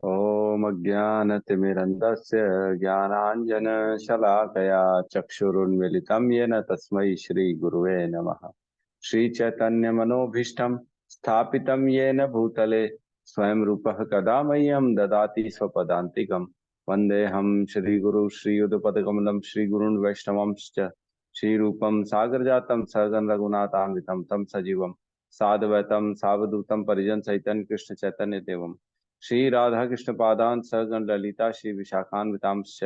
ॐ अज्ञानतिमिरन्धस्य ज्ञानाञ्जनशलाकया चक्षुरुन्मिलितं येन तस्मै श्रीगुरुवे नमः। श्रीचैतन्यमनोभीष्टं स्थापितं येन भूतले स्वयं रूपः कदा मह्यं ददाति स्वपदान्तिकं। वन्देऽहं श्रीगुरु श्रीयुतपदकमलं श्रीगुरून् वैष्णवंश्च श्रीरूपं सागरजातं सहगण रघुनाथान्वितं तं सजीवं साद्वैतं सावधूतं परिजन सहितं कृष्ण चैतन्य देवम् श्री राधा कृष्ण पादान सहगण ललिता श्री विशाखान्वितांश्च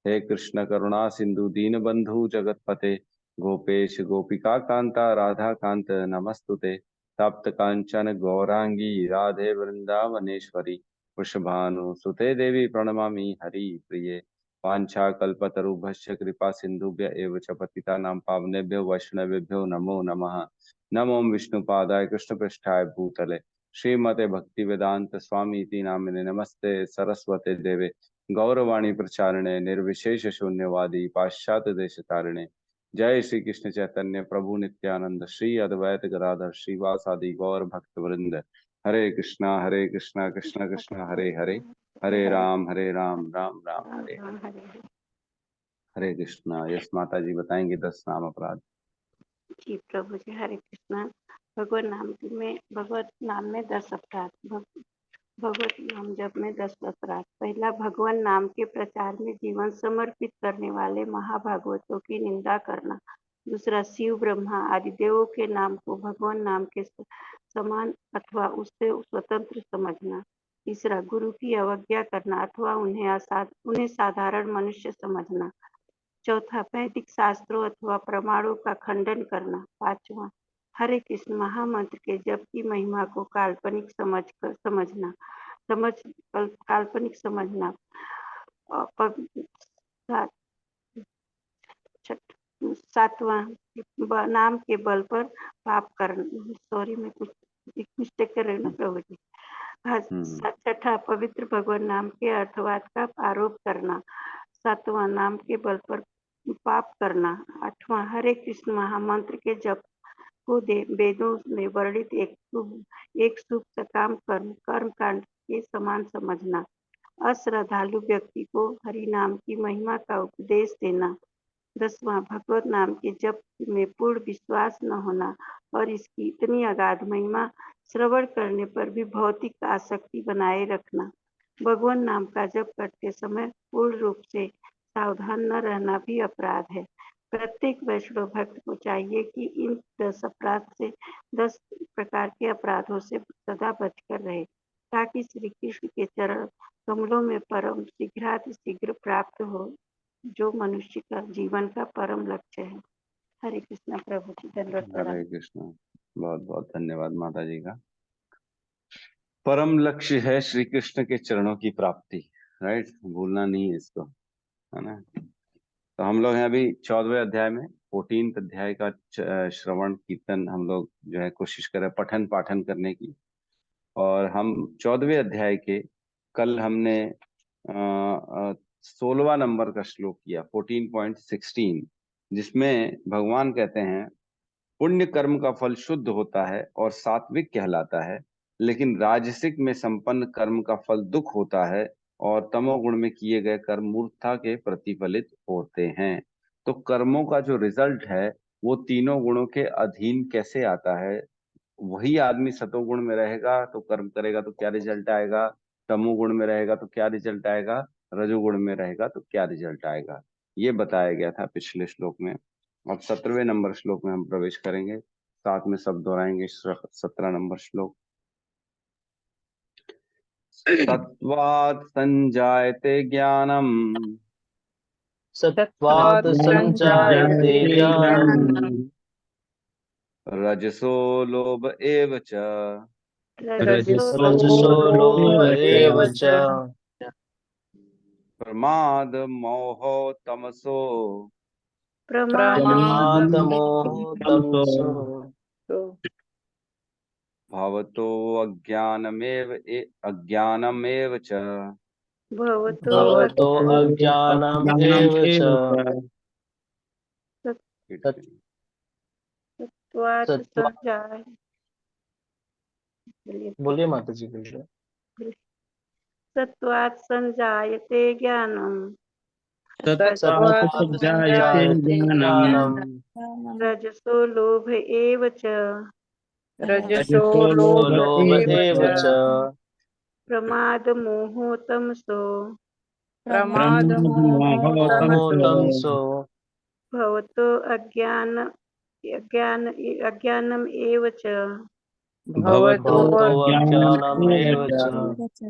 हे कृष्ण करुणा सिंधु दीन बंधु जगतपते गोपेश गोपिका कांता राधा कांत नमस्तुते तप्त कांचन गौरांगी राधे वृंदावनेश्वरी वृषभानु सुते देवी प्रणमामि हरि प्रिये वाञ्छाकल्पतरुभ्यश्च कृपा सिन्धुभ्य एव च पतितानां पावनेभ्यो वैष्णवेभ्यो नमो नमः। नमो विष्णुपादाय कृष्णपृष्ठाय भूतले श्रीमते भक्ति वेदांत स्वामी इति नामिने नमस्ते सरस्वते देवे गौरवाणी प्रचारिणे निर्विशेष शून्यवादी पाश्चात्य देश तारिणे। जय श्री कृष्ण चैतन्य प्रभु नित्यानंद श्री अद्वैत गदाधर श्रीवासादि गौर भक्त वृंद। हरे कृष्णा कृष्ण कृष्ण हरे हरे, हरे राम राम राम हरे हरे। हरे हरे कृष्णा। यस माता जी बताएंगे 10 नाम अपराध। जी प्रभु जी। हरे कृष्णा। भगवत नाम में 10 अपराध। भगवत नाम जप में 10 अपराध। पहला, भगवान नाम के प्रचार में जीवन समर्पित करने वाले महाभागवतों की निंदा करना। दूसरा, शिव ब्रह्मा आदि देवों के नाम को भगवान नाम के समान अथवा उससे स्वतंत्र समझना। तीसरा, गुरु की अवज्ञा करना अथवा उन्हें साधारण मनुष्य समझना। चौथा, वैदिक शास्त्रों अथवा प्रमाणों का खंडन करना। पांचवा, हरे कृष्ण महामंत्र के जप की महिमा को काल्पनिक समझना। सातवां, नाम के बल पर पाप करना। सॉरी, मैं कुछ मिस्टेक कर रही हूँ ना प्रभु जी। छठा, पवित्र भगवान नाम के अर्थवाद का आरोप करना। सातवां, नाम के बल पर पाप करना। आठवां, हरे कृष्ण महामंत्र के जप को वेदों में वर्णित एक शुभ सकाम कर्म कांड के समान समझना। अश्रद्धालु व्यक्ति को हरि नाम की महिमा का उपदेश देना। 10वां, भगवत नाम के जप में पूर्ण विश्वास न होना और इसकी इतनी अगाध महिमा श्रवण करने पर भी भौतिक आसक्ति बनाए रखना। भगवान नाम का जप करते समय पूर्ण रूप से सावधान न रहना भी अपराध है। प्रत्येक वैष्णव भक्त को चाहिए कि इन 10 प्रकार के अपराधों से सदा बचकर रहे, ताकि श्री कृष्ण के चरण कमलों में परम शीघ्र प्राप्त हो, जो मनुष्य का जीवन का परम लक्ष्य है। हरे कृष्णा प्रभु जी। धन्यवाद प्रणाम। हरे कृष्णा। बहुत बहुत धन्यवाद माता जी का। परम लक्ष्य है श्री कृष्ण के चरणों की प्राप्ति। राइट, भूलना नहीं है इसको, है ना। तो हम लोग हैं अभी 14वें अध्याय में। 14th अध्याय का श्रवण कीर्तन हम लोग जो है कोशिश करें पठन पाठन करने की। और हम 14वें अध्याय के कल हमने 16वां नंबर का श्लोक किया, 14.16, जिसमें भगवान कहते हैं पुण्य कर्म का फल शुद्ध होता है और सात्विक कहलाता है, लेकिन राजसिक में संपन्न कर्म का फल दुख होता है और तमोगुण में किए गए कर्म मूर्खता के प्रतिफलित होते हैं। तो कर्मों का जो रिजल्ट है वो तीनों गुणों के अधीन कैसे आता है। वही आदमी सतोगुण में रहेगा तो कर्म करेगा तो क्या रिजल्ट आएगा, तमोगुण में रहेगा तो क्या रिजल्ट आएगा, रजोगुण में रहेगा तो क्या रिजल्ट आएगा, ये बताया गया था पिछले श्लोक में। अब 17वें नंबर श्लोक में हम प्रवेश करेंगे, साथ में सब दोहराएंगे 17 नंबर श्लोक। सत्वात् संजायते ज्ञानम सत्त्वात् संजायते ज्ञानम् रजसो लोभ एव च रजसो लोभ एव च प्रमाद मोहो तमसो प्रमादमोह तमसो भवतो अज्ञानमेव च। भवतो अज्ञानम् एव च। बोलिए माता जी, बोलिए। सत्त्वात् संजायते ज्ञानम् सत्त्वात् सत्त्वात् संजायते संजायते ज्ञानम् ज्ञानम् रजसो लोभ एव च रजसो रजसो लोभ लोभ एव एव च च प्रमादमोहो तमसो प्रमादमोहो मोहो तमसो तमसो भवतो अज्ञानम् एव च भवतो भवतो अज्ञानम् एव अज्ञानमेव च च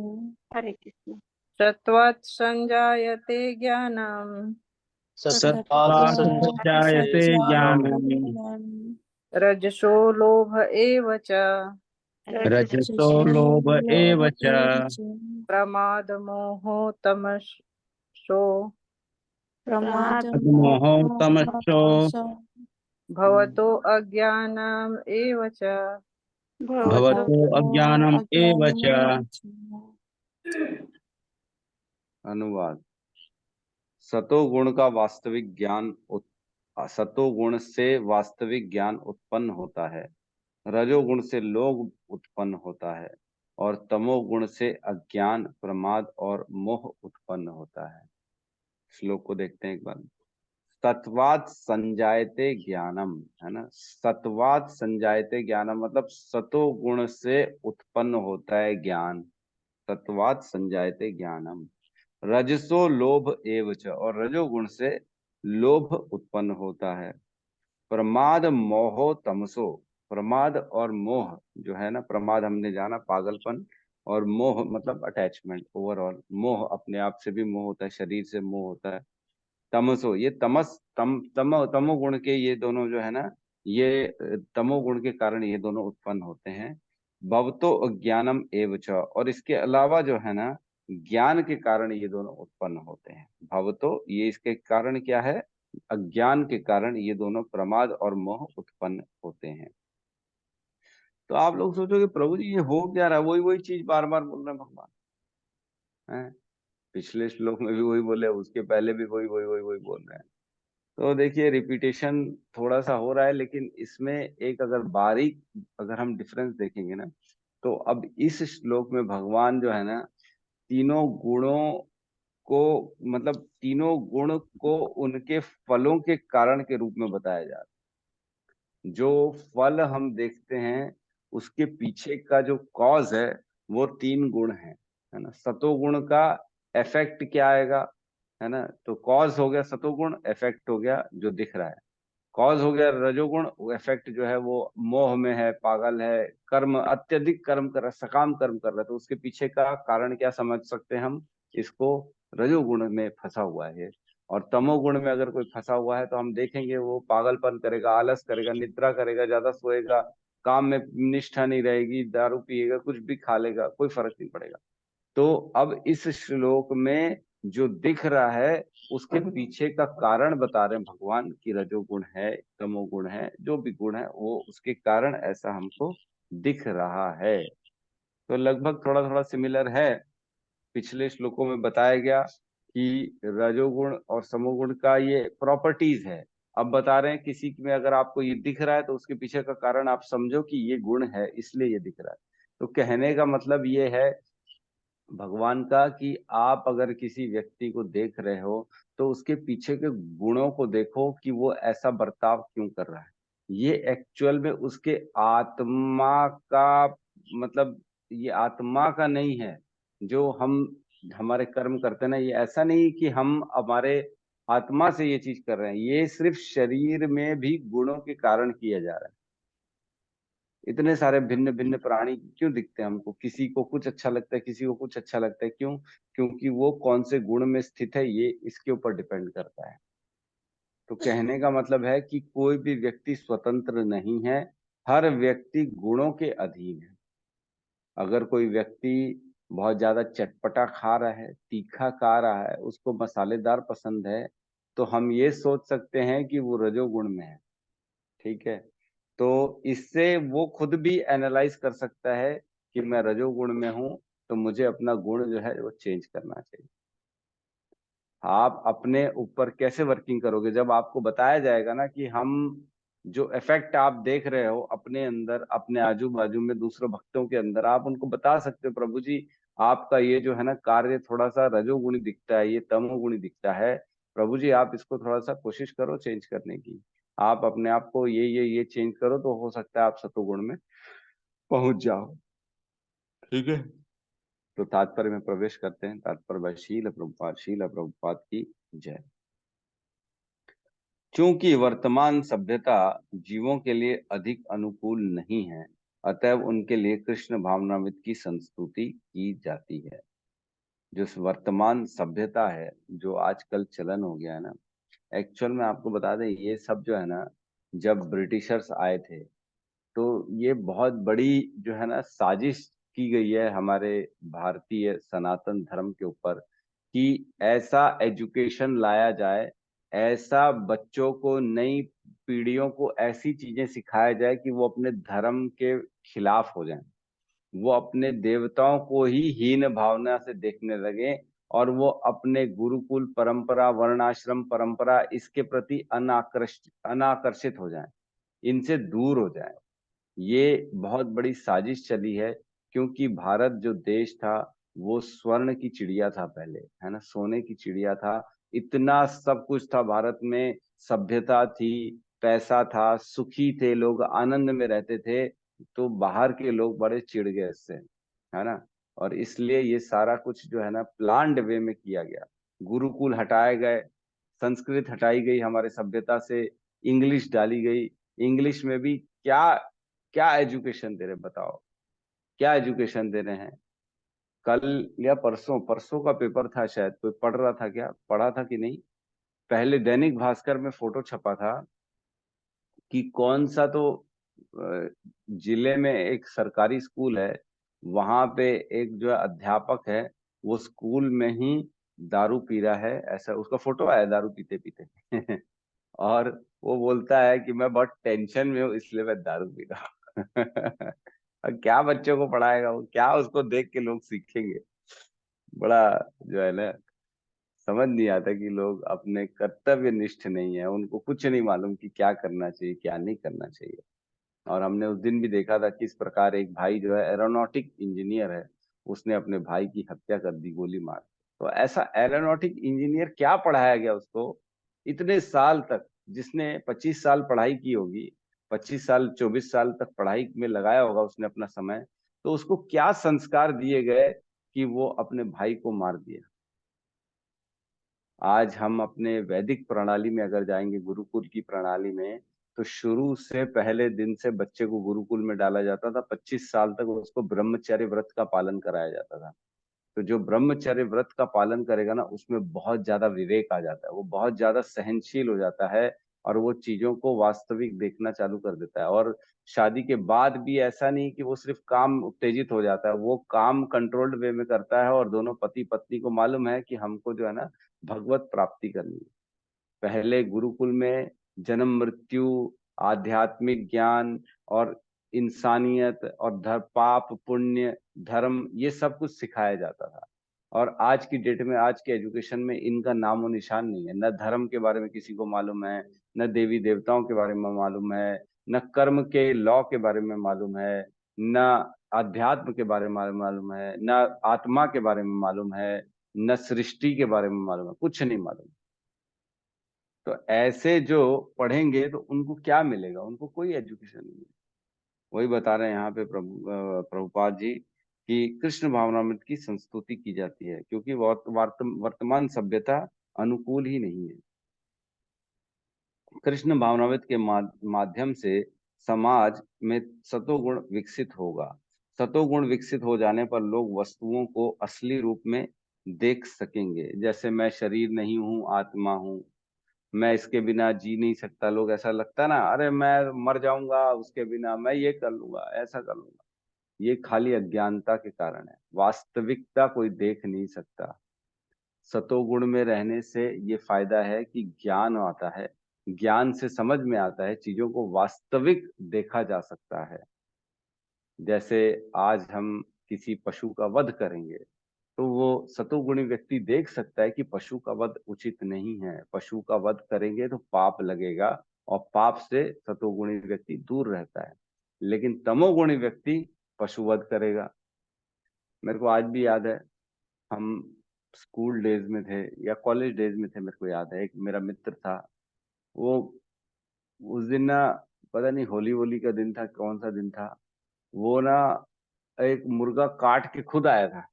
हरे कृष्ण। सत्त्वात् संजायते ज्ञानम् सत्त्वात् सत्त्वात् संजायते संजायते ज्ञानम् ज्ञानम् रजसो लोभ एव च रजसो लोभ एव च प्रमादमोहो तमसो प्रमादमोहो तमसो भवतो अज्ञानम् एव च भवतो अज्ञानम् एव च। अनुवाद। सतोगुण का वास्तविक ज्ञान सतोगुण से वास्तविक ज्ञान उत्पन्न होता है, रजोगुण से लोभ उत्पन्न होता है और तमोगुण से अज्ञान, प्रमाद और मोह उत्पन्न होता है। श्लोक को देखते हैं एक बार। सत्वात् संजायते ज्ञानम, है ना। सत्वात् संजायते ज्ञानम मतलब सतोगुण से उत्पन्न होता है ज्ञान। सत्वात् संजायते ज्ञानम। रजसो लोभ एवच, और रजोगुण से लोभ उत्पन्न होता है। प्रमाद मोहो तमसो, प्रमाद और मोह जो है ना, प्रमाद हमने जाना पागलपन, और मोह मतलब अटैचमेंट, ओवरऑल मोह, अपने आप से भी मोह होता है, शरीर से मोह होता है। तमसो, ये तमोगुण के ये दोनों जो है ना, ये तमोगुण के कारण ये दोनों उत्पन्न होते हैं। भवतो अज्ञानम एवच, और इसके अलावा जो है ना, ज्ञान के कारण ये दोनों उत्पन्न होते हैं। भवतो, ये इसके कारण क्या है, अज्ञान के कारण ये दोनों प्रमाद और मोह उत्पन्न होते हैं। तो आप लोग सोचोगे प्रभु जी ये हो क्या रहा है, वही वही चीज बार बार बोल रहे हैं भगवान, हैं? पिछले श्लोक में भी वही बोले, उसके पहले भी वही वही वही वही बोल रहे हैं। तो देखिए रिपीटेशन थोड़ा सा हो रहा है, लेकिन इसमें एक अगर बारीक अगर हम डिफरेंस देखेंगे ना, तो अब इस श्लोक में भगवान जो है ना, तीनों गुणों को, मतलब तीनों गुण को उनके फलों के कारण के रूप में बताया जा रहा है। जो फल हम देखते हैं उसके पीछे का जो कॉज है वो तीन गुण है ना। सतोगुण का इफेक्ट क्या आएगा, है ना। तो कॉज हो गया सतोगुण, इफेक्ट हो गया जो दिख रहा है। कॉज हो गया रजोगुण, इफेक्ट जो है वो मोह में है, पागल है, कर्म, अत्यधिक कर्म कर रहा है, सकाम कर्म कर रहा है। तो उसके पीछे का कारण क्या समझ सकते हैं हम, इसको रजोगुण में फंसा हुआ है। और तमोगुण में अगर कोई फंसा हुआ है तो हम देखेंगे वो पागलपन करेगा, आलस करेगा, निद्रा करेगा, ज्यादा सोएगा, काम में निष्ठा नहीं रहेगी, दारू पिएगा, कुछ भी खा लेगा, कोई फर्क नहीं पड़ेगा। तो अब इस श्लोक में जो दिख रहा है उसके पीछे का कारण बता रहे हैं भगवान की रजोगुण है, तमोगुण है, जो भी गुण है वो उसके कारण ऐसा हमको दिख रहा है। तो लगभग थोड़ा थोड़ा सिमिलर है। पिछले श्लोकों में बताया गया कि रजोगुण और समोगुण का ये प्रॉपर्टीज है। अब बता रहे हैं किसी में अगर आपको ये दिख रहा है तो उसके पीछे का कारण आप समझो कि ये गुण है, इसलिए ये दिख रहा है। तो कहने का मतलब ये है भगवान का कि आप अगर किसी व्यक्ति को देख रहे हो तो उसके पीछे के गुणों को देखो कि वो ऐसा बर्ताव क्यों कर रहा है। ये एक्चुअल में उसके आत्मा का, मतलब ये आत्मा का नहीं है। जो हम हमारे कर्म करते हैं ना, ये ऐसा नहीं कि हम हमारे आत्मा से ये चीज कर रहे हैं, ये सिर्फ शरीर में भी गुणों के कारण किया जा रहा है। इतने सारे भिन्न भिन्न प्राणी क्यों दिखते हैं हमको, किसी को कुछ अच्छा लगता है, किसी को कुछ अच्छा लगता है, क्यों? क्योंकि वो कौन से गुण में स्थित है ये इसके ऊपर डिपेंड करता है। तो कहने का मतलब है कि कोई भी व्यक्ति स्वतंत्र नहीं है, हर व्यक्ति गुणों के अधीन है। अगर कोई व्यक्ति बहुत ज्यादा चटपटा खा रहा है, तीखा खा रहा है, उसको मसालेदार पसंद है, तो हम ये सोच सकते हैं कि वो रजोगुण में है, ठीक है। तो इससे वो खुद भी एनालाइज कर सकता है कि मैं रजोगुण में हूं, तो मुझे अपना गुण जो है वो चेंज करना चाहिए। आप अपने ऊपर कैसे वर्किंग करोगे, जब आपको बताया जाएगा ना कि हम जो इफेक्ट आप देख रहे हो अपने अंदर, अपने आजू बाजू में दूसरे भक्तों के अंदर, आप उनको बता सकते हो प्रभु जी आपका ये जो है ना कार्य थोड़ा सा रजोगुणी दिखता है, ये तमोगुणी दिखता है, प्रभु जी आप इसको थोड़ा सा कोशिश करो चेंज करने की, आप अपने आप को ये चेंज करो तो हो सकता है आप सतोगुण में पहुंच जाओ। ठीक है, तो तात्पर्य में प्रवेश करते हैं। तात्पर्य शील प्रभुपाद की जय। क्योंकि वर्तमान सभ्यता जीवों के लिए अधिक अनुकूल नहीं है, अतएव उनके लिए कृष्ण भावनामृत की संस्तुति की जाती है। जो वर्तमान सभ्यता है, जो आजकल चलन हो गया है ना, एक्चुअल में आपको बता दें ये सब जो है ना, जब ब्रिटिशर्स आए थे तो ये बहुत बड़ी जो है ना साजिश की गई है हमारे भारतीय सनातन धर्म के ऊपर कि ऐसा एजुकेशन लाया जाए, ऐसा बच्चों को, नई पीढ़ियों को ऐसी चीजें सिखाया जाए कि वो अपने धर्म के खिलाफ हो जाएं, वो अपने देवताओं को ही हीन भावना से देखने लगे और वो अपने गुरुकुल परंपरा, वर्णाश्रम परंपरा, इसके प्रति अनाकर्षित हो जाएं, इनसे दूर हो जाएं। ये बहुत बड़ी साजिश चली है, क्योंकि भारत जो देश था वो स्वर्ण की चिड़िया था पहले, है ना, सोने की चिड़िया था, इतना सब कुछ था भारत में, सभ्यता थी, पैसा था, सुखी थे लोग, आनंद में रहते थे। तो बाहर के लोग बड़े चिढ़ गए इससे, है ना, और इसलिए ये सारा कुछ जो है ना प्लान्ड वे में किया गया। गुरुकुल हटाए गए, संस्कृत हटाई गई हमारे सभ्यता से, इंग्लिश डाली गई। इंग्लिश में भी क्या क्या एजुकेशन दे रहे बताओ, क्या एजुकेशन दे रहे हैं। कल या परसों परसों का पेपर था शायद, कोई पढ़ रहा था, क्या पढ़ा था कि नहीं, पहले दैनिक भास्कर में फोटो छपा था कि कौन सा तो जिले में एक सरकारी स्कूल है, वहां पे एक जो अध्यापक है वो स्कूल में ही दारू पी रहा है, ऐसा उसका फोटो आया दारू पीते पीते और वो बोलता है कि मैं बहुत टेंशन में हूँ इसलिए मैं दारू पी रहा हूँ। और क्या बच्चों को पढ़ाएगा वो, क्या उसको देख के लोग सीखेंगे। बड़ा जो है ना समझ नहीं आता कि लोग अपने कर्तव्य निष्ठ नहीं है, उनको कुछ नहीं मालूम कि क्या करना चाहिए क्या नहीं करना चाहिए। और हमने उस दिन भी देखा था किस प्रकार एक भाई जो है एरोनॉटिक इंजीनियर है, उसने अपने भाई की हत्या कर दी गोली मार। तो ऐसा एरोनॉटिक इंजीनियर क्या पढ़ाया गया उसको इतने साल तक, जिसने 25 साल पढ़ाई की होगी, 25 साल 24 साल तक पढ़ाई में लगाया होगा उसने अपना समय, तो उसको क्या संस्कार दिए गए कि वो अपने भाई को मार दिया। आज हम अपने वैदिक प्रणाली में अगर जाएंगे, गुरुकुल की प्रणाली में, तो शुरू से पहले दिन से बच्चे को गुरुकुल में डाला जाता था, 25 साल तक उसको ब्रह्मचर्य व्रत का पालन कराया जाता था। तो जो ब्रह्मचर्य व्रत का पालन करेगा ना, उसमें बहुत ज्यादा विवेक आ जाता है, वो बहुत ज्यादा सहनशील हो जाता है और वो चीजों को वास्तविक देखना चालू कर देता है। और शादी के बाद भी ऐसा नहीं कि वो सिर्फ काम उत्तेजित हो जाता है, वो काम कंट्रोल्ड वे में करता है और दोनों पति पत्नी को मालूम है कि हमको जो है ना भगवत प्राप्ति करनी है। पहले गुरुकुल में जन्म मृत्यु, आध्यात्मिक ज्ञान और इंसानियत और पाप पुण्य धर्म, ये सब कुछ सिखाया जाता था। और आज की डेट में, आज के एजुकेशन में इनका नामो निशान नहीं है। न धर्म के बारे में किसी को मालूम है, न देवी देवताओं के बारे में मालूम है, न कर्म के लॉ के बारे में मालूम है, न अध्यात्म के बारे में मालूम है, न आत्मा के बारे में मालूम है, न सृष्टि के बारे में मालूम है, कुछ नहीं मालूम। तो ऐसे जो पढ़ेंगे तो उनको क्या मिलेगा, उनको कोई एजुकेशन नहीं मिलेगा। वही बता रहे हैं यहाँ पे प्रभुपाद जी कि कृष्ण भावनामृत की संस्तुति की जाती है, क्योंकि वर्तमान सभ्यता अनुकूल ही नहीं है। कृष्ण भावनामृत के माध्यम से समाज में सतोगुण विकसित होगा। सतोगुण विकसित हो जाने पर लोग वस्तुओं को असली रूप में देख सकेंगे। जैसे मैं शरीर नहीं हूँ, आत्मा हूँ, मैं इसके बिना जी नहीं सकता। लोग ऐसा लगता है ना, अरे मैं मर जाऊंगा उसके बिना, मैं ये कर लूंगा ऐसा कर लूंगा। ये खाली अज्ञानता के कारण है, वास्तविकता कोई देख नहीं सकता। सतोगुण में रहने से ये फायदा है कि ज्ञान आता है, ज्ञान से समझ में आता है, चीजों को वास्तविक देखा जा सकता है। जैसे आज हम किसी पशु का वध करेंगे तो वो सतोगुणी व्यक्ति देख सकता है कि पशु का वध उचित नहीं है, पशु का वध करेंगे तो पाप लगेगा, और पाप से सतोगुणी व्यक्ति दूर रहता है। लेकिन तमोगुणी व्यक्ति पशुवध करेगा। मेरे को आज भी याद है, हम स्कूल डेज में थे या कॉलेज डेज में थे, मेरे को याद है, एक मेरा मित्र था, वो उस दिन ना, पता नहीं होली वोली का दिन था, कौन सा दिन था, वो ना एक मुर्गा काट के खुद आया था।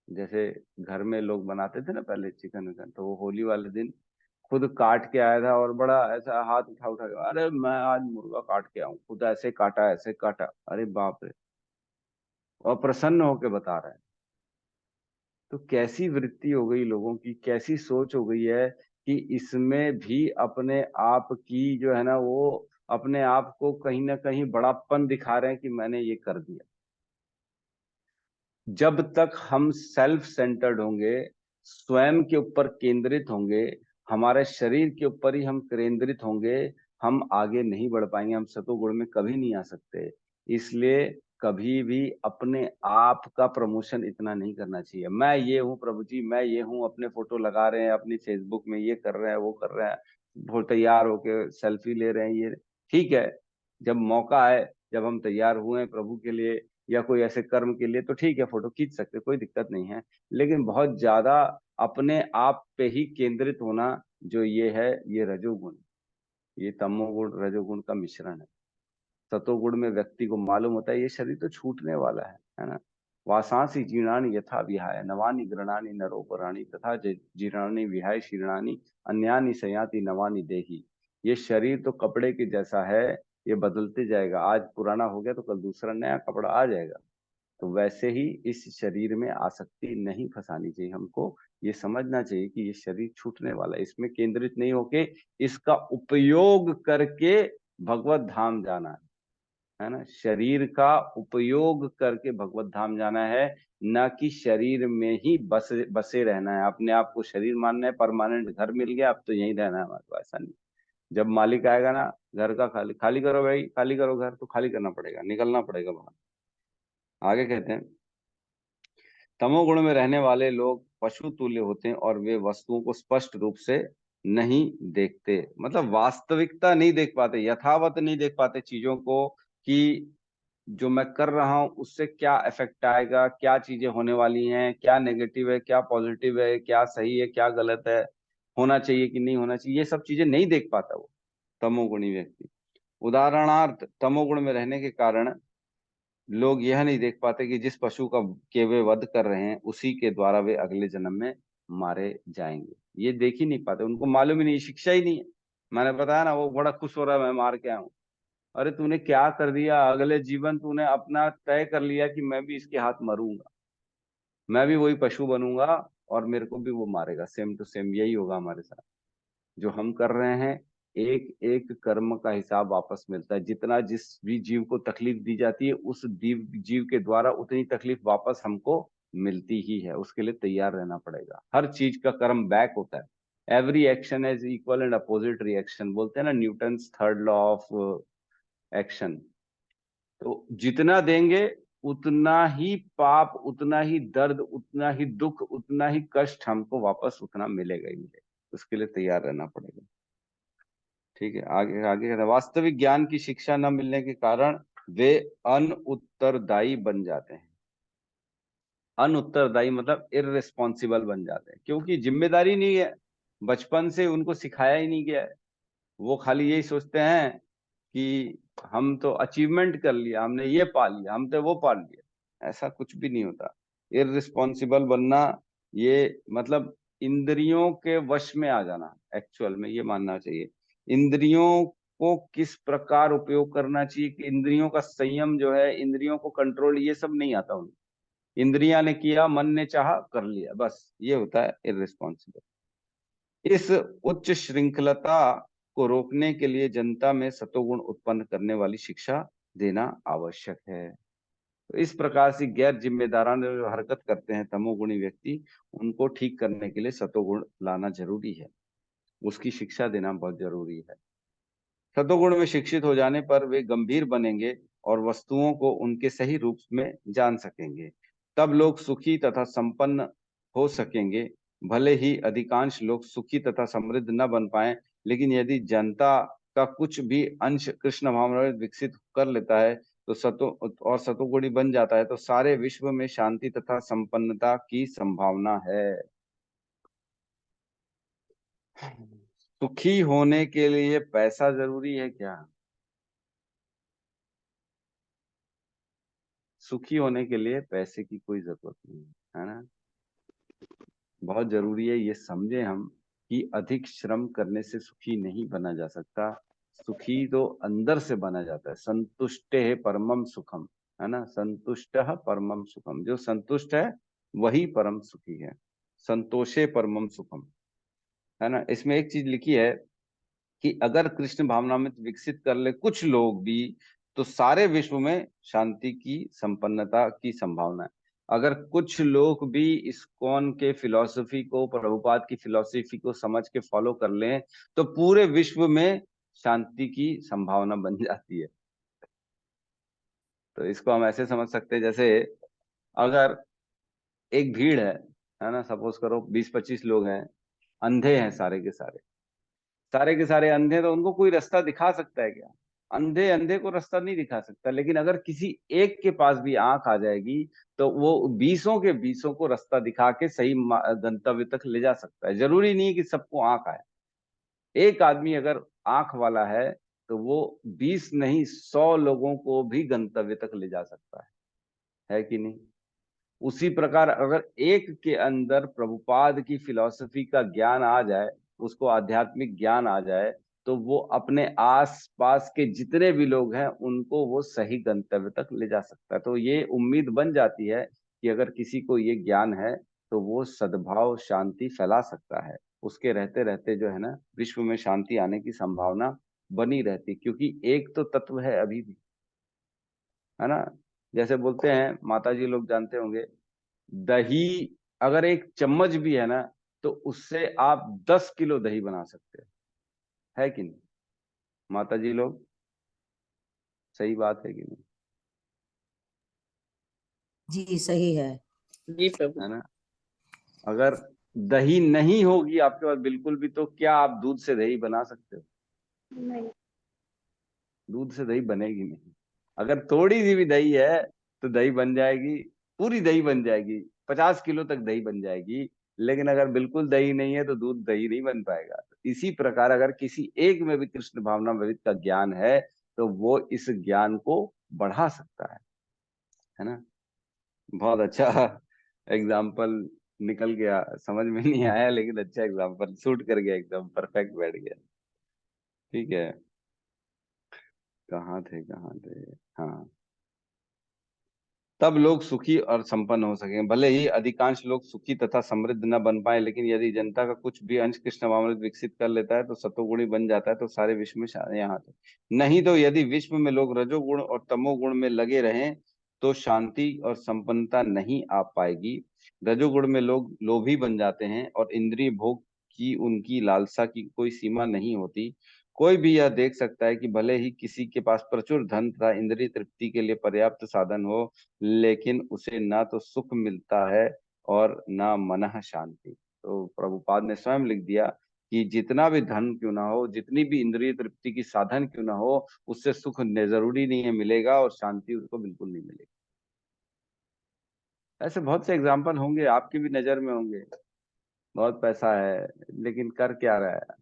जैसे घर में लोग बनाते थे ना पहले चिकन विकन, तो वो होली वाले दिन खुद काट के आया था और बड़ा ऐसा हाथ उठा उठा के, अरे मैं आज मुर्गा काट के आऊं, खुद ऐसे काटा ऐसे काटा, अरे बाप रे, और प्रसन्न होके बता रहा है। तो कैसी वृत्ति हो गई लोगों की, कैसी सोच हो गई है कि इसमें भी अपने आप की जो है ना, वो अपने आप को कहीं ना कहीं बड़ापन दिखा रहे हैं कि मैंने ये कर दिया। जब तक हम सेल्फ सेंटर्ड होंगे, स्वयं के ऊपर केंद्रित होंगे, हमारे शरीर के ऊपर ही हम केंद्रित होंगे, हम आगे नहीं बढ़ पाएंगे, हम सतोगुण में कभी नहीं आ सकते। इसलिए कभी भी अपने आप का प्रमोशन इतना नहीं करना चाहिए, मैं ये हूँ प्रभु जी, मैं ये हूँ, अपने फोटो लगा रहे हैं अपनी फेसबुक में, ये कर रहे हैं वो कर रहे हैं, वो तैयार होके सेल्फी ले रहे हैं, ये ठीक है। जब मौका आए, जब हम तैयार हुए प्रभु के लिए या कोई ऐसे कर्म के लिए, तो ठीक है, फोटो खींच सकते, कोई दिक्कत नहीं है। लेकिन बहुत ज्यादा अपने आप पे ही केंद्रित होना, जो ये है, ये रजोगुण, ये तमोगुण रजोगुण का मिश्रण है। सतोगुण में व्यक्ति को मालूम होता है ये शरीर तो छूटने वाला है ना। वासांसी जीर्णानि यथा विहाय नवानि गृणानि नरोपराणि तथा जीर्णानि विहाय शीर्णानि अन्यानि सयाति नवानि देहि। ये शरीर तो कपड़े के जैसा है, ये बदलते जाएगा, आज पुराना हो गया तो कल दूसरा नया कपड़ा आ जाएगा। तो वैसे ही इस शरीर में आसक्ति नहीं फंसानी चाहिए हमको, ये समझना चाहिए कि ये शरीर छूटने वाला है, इसमें केंद्रित नहीं होके इसका उपयोग करके भगवत धाम जाना है ना। शरीर का उपयोग करके भगवत धाम जाना है, न कि शरीर में ही बसे रहना है, अपने आप को शरीर मानना है, परमानेंट घर मिल गया अब तो यहीं रहना है हमारे को, ऐसा नहीं। जब मालिक आएगा ना, घर का खाली खाली करो भाई, खाली करो घर, तो खाली करना पड़ेगा, निकलना पड़ेगा बाहर। आगे कहते हैं, तमोगुण में रहने वाले लोग पशु तुल्य होते हैं और वे वस्तुओं को स्पष्ट रूप से नहीं देखते, मतलब वास्तविकता नहीं देख पाते, यथावत नहीं देख पाते चीजों को, कि जो मैं कर रहा हूं उससे क्या इफेक्ट आएगा, क्या चीजें होने वाली हैं, क्या नेगेटिव है क्या पॉजिटिव है, क्या सही है क्या गलत है, होना चाहिए कि नहीं होना चाहिए, ये सब चीजें नहीं देख पाता वो तमोगुणी व्यक्ति। उदाहरणार्थ, तमोगुण में रहने के कारण लोग यह नहीं देख पाते कि जिस पशु का के वे वध कर रहे हैं उसी के द्वारा वे अगले जन्म में मारे जाएंगे, ये देख ही नहीं पाते, उनको मालूम ही नहीं, शिक्षा ही नहीं है। मैंने बताया ना, वो बड़ा खुश हो रहा है मैं मार के आऊं, अरे तूने क्या कर दिया, अगले जीवन तूने अपना तय कर लिया कि मैं भी इसके हाथ मरूंगा, मैं भी वही पशु बनूंगा और मेरे को भी वो मारेगा, सेम टू सेम यही होगा हमारे साथ। जो हम कर रहे हैं, एक एक कर्म का हिसाब वापस मिलता है, जितना जिस भी जीव को तकलीफ दी जाती है उस जीव के द्वारा उतनी तकलीफ वापस हमको मिलती ही है, उसके लिए तैयार रहना पड़ेगा। हर चीज का कर्म बैक होता है, every action is equal and opposite reaction, बोलते हैं ना Newton third law of action. तो जितना देंगे उतना ही पाप, उतना ही दर्द, उतना ही दुख, उतना ही कष्ट हमको वापस उतना मिलेगा ही मिलेगा, उसके लिए तैयार रहना पड़ेगा। ठीक है, आगे आगे कहते हैं, वास्तविक ज्ञान की शिक्षा न मिलने के कारण वे अनउत्तरदायी बन जाते हैं। अनउत्तरदायी मतलब इररिस्पॉन्सिबल बन जाते हैं, क्योंकि जिम्मेदारी नहीं है, बचपन से उनको सिखाया ही नहीं गया है। वो खाली यही सोचते हैं कि हम तो अचीवमेंट कर लिया, हमने ये पा लिया, हमने वो पा लिया, ऐसा कुछ भी नहीं होता। इररिस्पॉन्सिबल बनना ये मतलब इंद्रियों के वश में आ जाना, एक्चुअल में ये मानना चाहिए। इंद्रियों को किस प्रकार उपयोग करना चाहिए, कि इंद्रियों का संयम जो है, इंद्रियों को कंट्रोल, ये सब नहीं आता उन्हें। इंद्रिया ने किया, मन ने चाहा, कर लिया, बस ये होता है इररिस्पॉन्सिबल। इस उच्च श्रृंखलता को रोकने के लिए जनता में सतोगुण उत्पन्न करने वाली शिक्षा देना आवश्यक है। तो इस प्रकार से गैर जिम्मेदाराना जो हरकत करते हैं तमोगुणी व्यक्ति, उनको ठीक करने के लिए सतोगुण लाना जरूरी है, उसकी शिक्षा देना बहुत जरूरी है। सतोगुण में शिक्षित हो जाने पर वे गंभीर बनेंगे और वस्तुओं को उनके सही रूप में जान सकेंगे, तब लोग सुखी तथा संपन्न हो सकेंगे। भले ही अधिकांश लोग सुखी तथा समृद्ध न बन पाए, लेकिन यदि जनता का कुछ भी अंश कृष्ण भावनामृत विकसित कर लेता है तो सतोगुणी बन जाता है, तो सारे विश्व में शांति तथा संपन्नता की संभावना है। सुखी होने के लिए पैसा जरूरी है क्या? सुखी होने के लिए पैसे की कोई जरूरत नहीं है ना। बहुत जरूरी है ये समझे हम कि अधिक श्रम करने से सुखी नहीं बना जा सकता। सुखी तो अंदर से बना जाता है। संतुष्ट है परमम सुखम, है ना। संतुष्ट परमम सुखम, जो संतुष्ट है वही परम सुखी है। संतोषे परमम सुखम, है ना। इसमें एक चीज लिखी है कि अगर कृष्ण भावनामृत विकसित कर ले कुछ लोग भी, तो सारे विश्व में शांति की संपन्नता की संभावना है। अगर कुछ लोग भी इस्कॉन के फिलॉसफी को, प्रभुपाद की फिलॉसफी को समझ के फॉलो कर लें, तो पूरे विश्व में शांति की संभावना बन जाती है। तो इसको हम ऐसे समझ सकते हैं, जैसे अगर एक भीड़ है ना, सपोज करो 20-25 लोग हैं, अंधे हैं सारे के सारे, सारे के सारे अंधे, तो उनको कोई रास्ता दिखा सकता है क्या? अंधे अंधे को रास्ता नहीं दिखा सकता। लेकिन अगर किसी एक के पास भी आंख आ जाएगी, तो वो 20 के 20 को रास्ता दिखा के सही गंतव्य तक ले जा सकता है। जरूरी नहीं कि सबको आंख आए। एक आदमी अगर आंख वाला है, तो वो 20 नहीं 100 लोगों को भी गंतव्य तक ले जा सकता है कि नहीं? उसी प्रकार अगर एक के अंदर प्रभुपाद की फिलॉसफी का ज्ञान आ जाए, उसको आध्यात्मिक ज्ञान आ जाए, तो वो अपने आस पास के जितने भी लोग हैं उनको वो सही गंतव्य तक ले जा सकता है। तो ये उम्मीद बन जाती है कि अगर किसी को ये ज्ञान है, तो वो सद्भाव शांति फैला सकता है। उसके रहते रहते जो है ना, विश्व में शांति आने की संभावना बनी रहती, क्योंकि एक तो तत्व है अभी भी, है ना। जैसे बोलते हैं, माता जी लोग जानते होंगे, दही अगर एक चम्मच भी है ना, तो उससे आप 10 किलो दही बना सकते हैं, है कि नहीं माता जी लोग? सही बात है कि नहीं? जी सही है। जी प्रभु। है ना। अगर दही नहीं होगी आपके पास बिल्कुल भी, तो क्या आप दूध से दही बना सकते हो? नहीं। दूध से दही बनेगी नहीं। अगर थोड़ी सी भी दही है, तो दही बन जाएगी, पूरी दही बन जाएगी, 50 किलो तक दही बन जाएगी। लेकिन अगर बिल्कुल दही नहीं है, तो दूध दही नहीं बन पाएगा। तो इसी प्रकार अगर किसी एक में भी कृष्ण भावनामृत का ज्ञान है, तो वो इस ज्ञान को बढ़ा सकता है ना। बहुत अच्छा एग्जाम्पल निकल गया, समझ में नहीं आया, लेकिन अच्छा एग्जाम्पल सूट कर गया, एकदम परफेक्ट बैठ गया। ठीक है, कहाँ थे। हाँ, तब लोग सुखी और संपन्न हो सकेंगे। भले ही अधिकांश लोग सुखी तथा समृद्ध न बन पाए, लेकिन यदि जनता का कुछ भी अंश कृष्ण भावनामृत विकसित कर लेता है, तो सतोगुणी बन जाता है, तो सारे विश्व में यहाँ तो नहीं, तो यदि विश्व में लोग रजोगुण और तमोगुण में लगे रहें, तो शांति और संपन्नता नहीं आ पाएगी। रजोगुण में लोग लोभी बन जाते हैं और इंद्रिय भोग की उनकी लालसा की कोई सीमा नहीं होती। कोई भी यह देख सकता है कि भले ही किसी के पास प्रचुर धन तथा इंद्रिय तृप्ति के लिए पर्याप्त साधन हो, लेकिन उसे ना तो सुख मिलता है और ना मनः शांति। तो प्रभुपाद ने स्वयं लिख दिया कि जितना भी धन क्यों ना हो, जितनी भी इंद्रिय तृप्ति की साधन क्यों ना हो, उससे सुख जरूरी नहीं है मिलेगा, और शांति उसको बिल्कुल नहीं मिलेगी। ऐसे बहुत से एग्जाम्पल होंगे, आपकी भी नजर में होंगे। बहुत पैसा है, लेकिन कर क्या रहा है?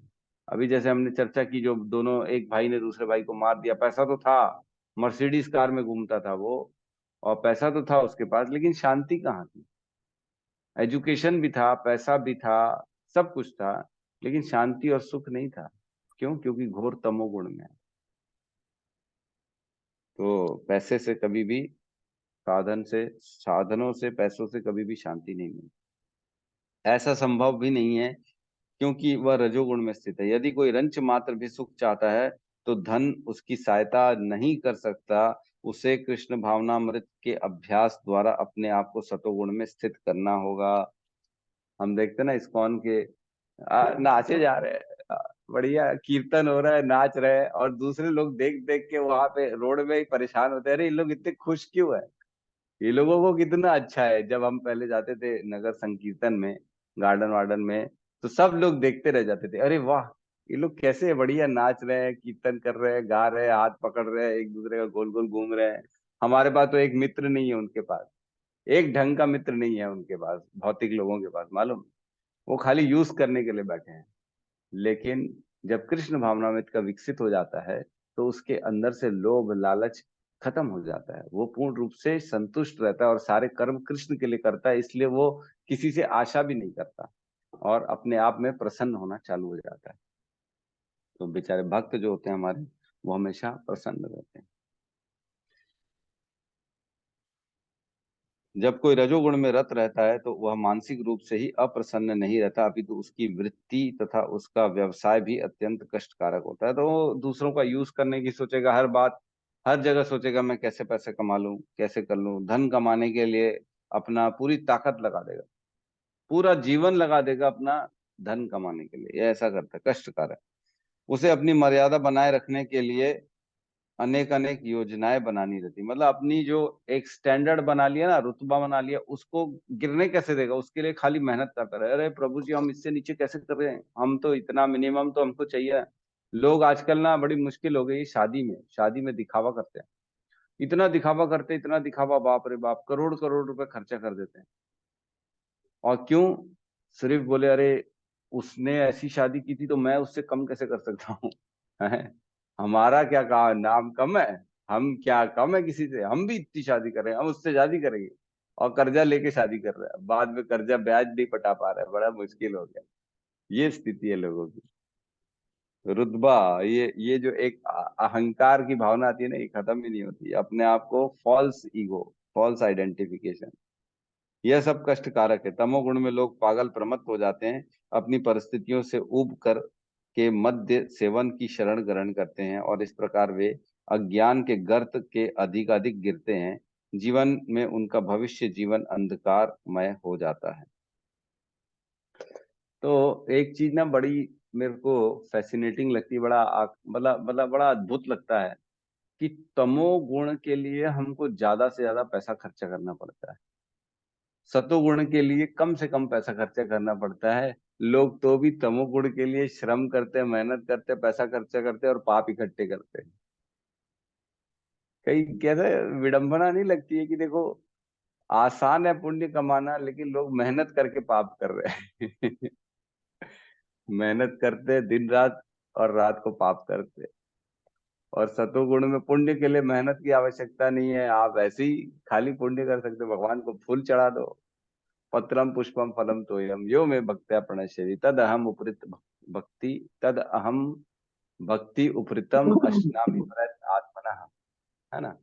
अभी जैसे हमने चर्चा की, जो दोनों, एक भाई ने दूसरे भाई को मार दिया, पैसा तो था, मर्सिडीज कार में घूमता था वो, और पैसा तो था उसके पास, लेकिन शांति कहाँ थी? एजुकेशन भी था, पैसा भी था, सब कुछ था, लेकिन शांति और सुख नहीं था। क्यों? क्योंकि घोर तमोगुण में है। तो पैसे से कभी भी, साधनों से, पैसों से कभी भी शांति नहीं मिलती। ऐसा संभव भी नहीं है, क्योंकि वह रजोगुण में स्थित है। यदि कोई रंच मात्र भी सुख चाहता है, तो धन उसकी सहायता नहीं कर सकता। उसे कृष्ण भावनामृत के अभ्यास द्वारा अपने आप को सतोगुण में स्थित करना होगा। हम देखते ना इस्कॉन के नाचे जा रहे हैं, बढ़िया कीर्तन हो रहा है, नाच रहे हैं, और दूसरे लोग देख देख के वहां पे रोड में ही परेशान होते हैं, अरे इन लोग इतने खुश क्यों है? ये लोगों को कितना अच्छा है। जब हम पहले जाते थे नगर संकीर्तन में, गार्डन वार्डन में, तो सब लोग देखते रह जाते थे, अरे वाह ये लोग कैसे बढ़िया नाच रहे हैं, कीर्तन कर रहे हैं, गा रहे हैं, हाथ पकड़ रहे हैं, एक दूसरे का गोल गोल घूम रहे हैं। हमारे पास तो एक मित्र नहीं है उनके पास, एक ढंग का मित्र नहीं है उनके पास, भौतिक लोगों के पास, मालूम। वो खाली यूज करने के लिए बैठे हैं। लेकिन जब कृष्ण भावनामृत का विकसित हो जाता है तो उसके अंदर से लोभ लालच खत्म हो जाता है। वो पूर्ण रूप से संतुष्ट रहता है और सारे कर्म कृष्ण के लिए करता है, इसलिए वो किसी से आशा भी नहीं करता और अपने आप में प्रसन्न होना चालू हो जाता है। तो बेचारे भक्त जो होते हैं हमारे, वो हमेशा प्रसन्न रहते हैं। जब कोई रजोगुण में रत रहता है तो वह मानसिक रूप से ही अप्रसन्न नहीं रहता, अपितु उसकी वृत्ति तथा उसका व्यवसाय भी अत्यंत कष्टकारक होता है। तो वो दूसरों का यूज करने की सोचेगा, हर बात हर जगह सोचेगा मैं कैसे पैसे कमा लूं, कैसे कर लूं। धन कमाने के लिए अपना पूरी ताकत लगा देगा, पूरा जीवन लगा देगा अपना धन कमाने के लिए। ये ऐसा करता है, कष्टकारक। उसे अपनी मर्यादा बनाए रखने के लिए अनेक अनेक योजनाएं बनानी रहती। मतलब अपनी जो एक स्टैंडर्ड बना लिया ना, रुतबा बना लिया, उसको गिरने कैसे देगा, उसके लिए खाली मेहनत करता रहे। अरे प्रभु जी हम इससे नीचे कैसे कर रहे हैं, हम तो इतना मिनिमम तो हमको चाहिए। लोग आजकल ना बड़ी मुश्किल हो गई, शादी में दिखावा करते हैं, इतना दिखावा करते हैं, इतना दिखावा, बाप रे बाप, करोड़ करोड़ रुपए खर्चा कर देते हैं। और क्यों? सिर्फ बोले अरे उसने ऐसी शादी की थी तो मैं उससे कम कैसे कर सकता हूँ। हैं? हमारा क्या नाम कम है, हम क्या कम है किसी से, हम भी इतनी शादी कर रहे हैं, हम उससे शादी करेंगे और कर्जा लेके शादी कर रहे हैं, बाद में कर्जा ब्याज नहीं पटा पा रहे हैं, बड़ा मुश्किल हो गया। ये स्थिति है लोगों की। रुतबा, ये जो एक अहंकार की भावना आती है ना, ये खत्म ही नहीं होती। अपने आप को फॉल्स ईगो, फॉल्स आइडेंटिफिकेशन, यह सब कष्ट कारक है। तमोगुण में लोग पागल प्रमत्त हो जाते हैं, अपनी परिस्थितियों से ऊब कर के मध्य सेवन की शरण ग्रहण करते हैं और इस प्रकार वे अज्ञान के गर्त के अधिक अधिक गिरते हैं। जीवन में उनका भविष्य जीवन अंधकारमय हो जाता है। तो एक चीज ना बड़ी मेरे को फैसिनेटिंग लगती है, बड़ा मतलब बड़ा अद्भुत लगता है कि तमोगुण के लिए हमको ज्यादा से ज्यादा पैसा खर्चा करना पड़ता है, सतोगुण के लिए कम से कम पैसा खर्चा करना पड़ता है। लोग तो भी तमोगुण के लिए श्रम करते हैं, मेहनत करते हैं, पैसा खर्चा करते हैं और पाप इकट्ठे करते हैं। कई कैसे विडंबना नहीं लगती है कि देखो आसान है पुण्य कमाना, लेकिन लोग मेहनत करके पाप कर रहे हैं। मेहनत करते हैं दिन रात और रात को पाप करते हैं। और सतोगुण में पुण्य के लिए मेहनत की आवश्यकता नहीं है, आप ऐसे ही खाली पुण्य कर सकते हो। भगवान को फूल चढ़ा दो, पत्रम पुष्पम फलम तोयम यो में भक्त्या प्रणश्यति तद अहम उपृत भक्ति तद अहम भक्ति उपृतम अश्नामि प्रयत्न आत्मना, है ना।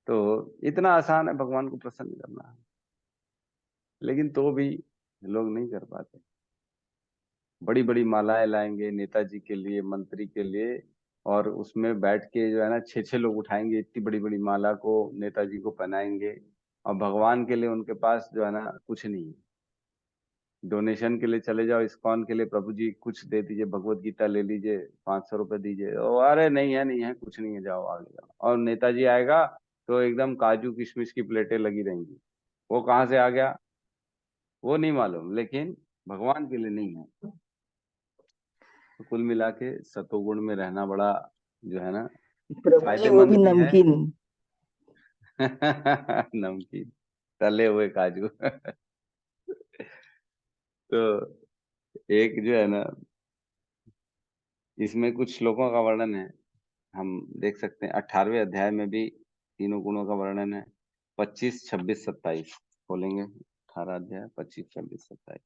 तो इतना आसान है भगवान को प्रसन्न करना, लेकिन तो भी लोग नहीं कर पाते। बड़ी बड़ी मालाएं लाएंगे नेताजी के लिए, मंत्री के लिए, और उसमें बैठ के जो है ना 6-6 लोग उठाएंगे इतनी बड़ी बड़ी माला को, नेताजी को पहनाएंगे। और भगवान के लिए उनके पास जो है ना कुछ नहीं है। डोनेशन के लिए चले जाओ इस्कॉन के लिए, प्रभु जी कुछ दे दीजिए, भगवत गीता ले लीजिए, 500 रुपए दीजिए, ओ अरे नहीं है नहीं है, कुछ नहीं है, जाओ आगे जाओ। और नेताजी आएगा तो एकदम काजू किशमिश की प्लेटें लगी रहेंगी। वो कहाँ से आ गया वो नहीं मालूम, लेकिन भगवान के लिए नहीं है। तो कुल मिला के सतोगुण में रहना बड़ा जो है ना प्रभु जी वो फायदेमंद भी भी है। नमकीन। नमकीन, तले हुए काजू। तो एक जो है ना, इसमें कुछ श्लोकों का वर्णन है, हम देख सकते हैं। 18वें अध्याय में भी तीनों गुणों का वर्णन है। 25, 26, 27 खोलेंगे। 18 अध्याय 25, 26, 27,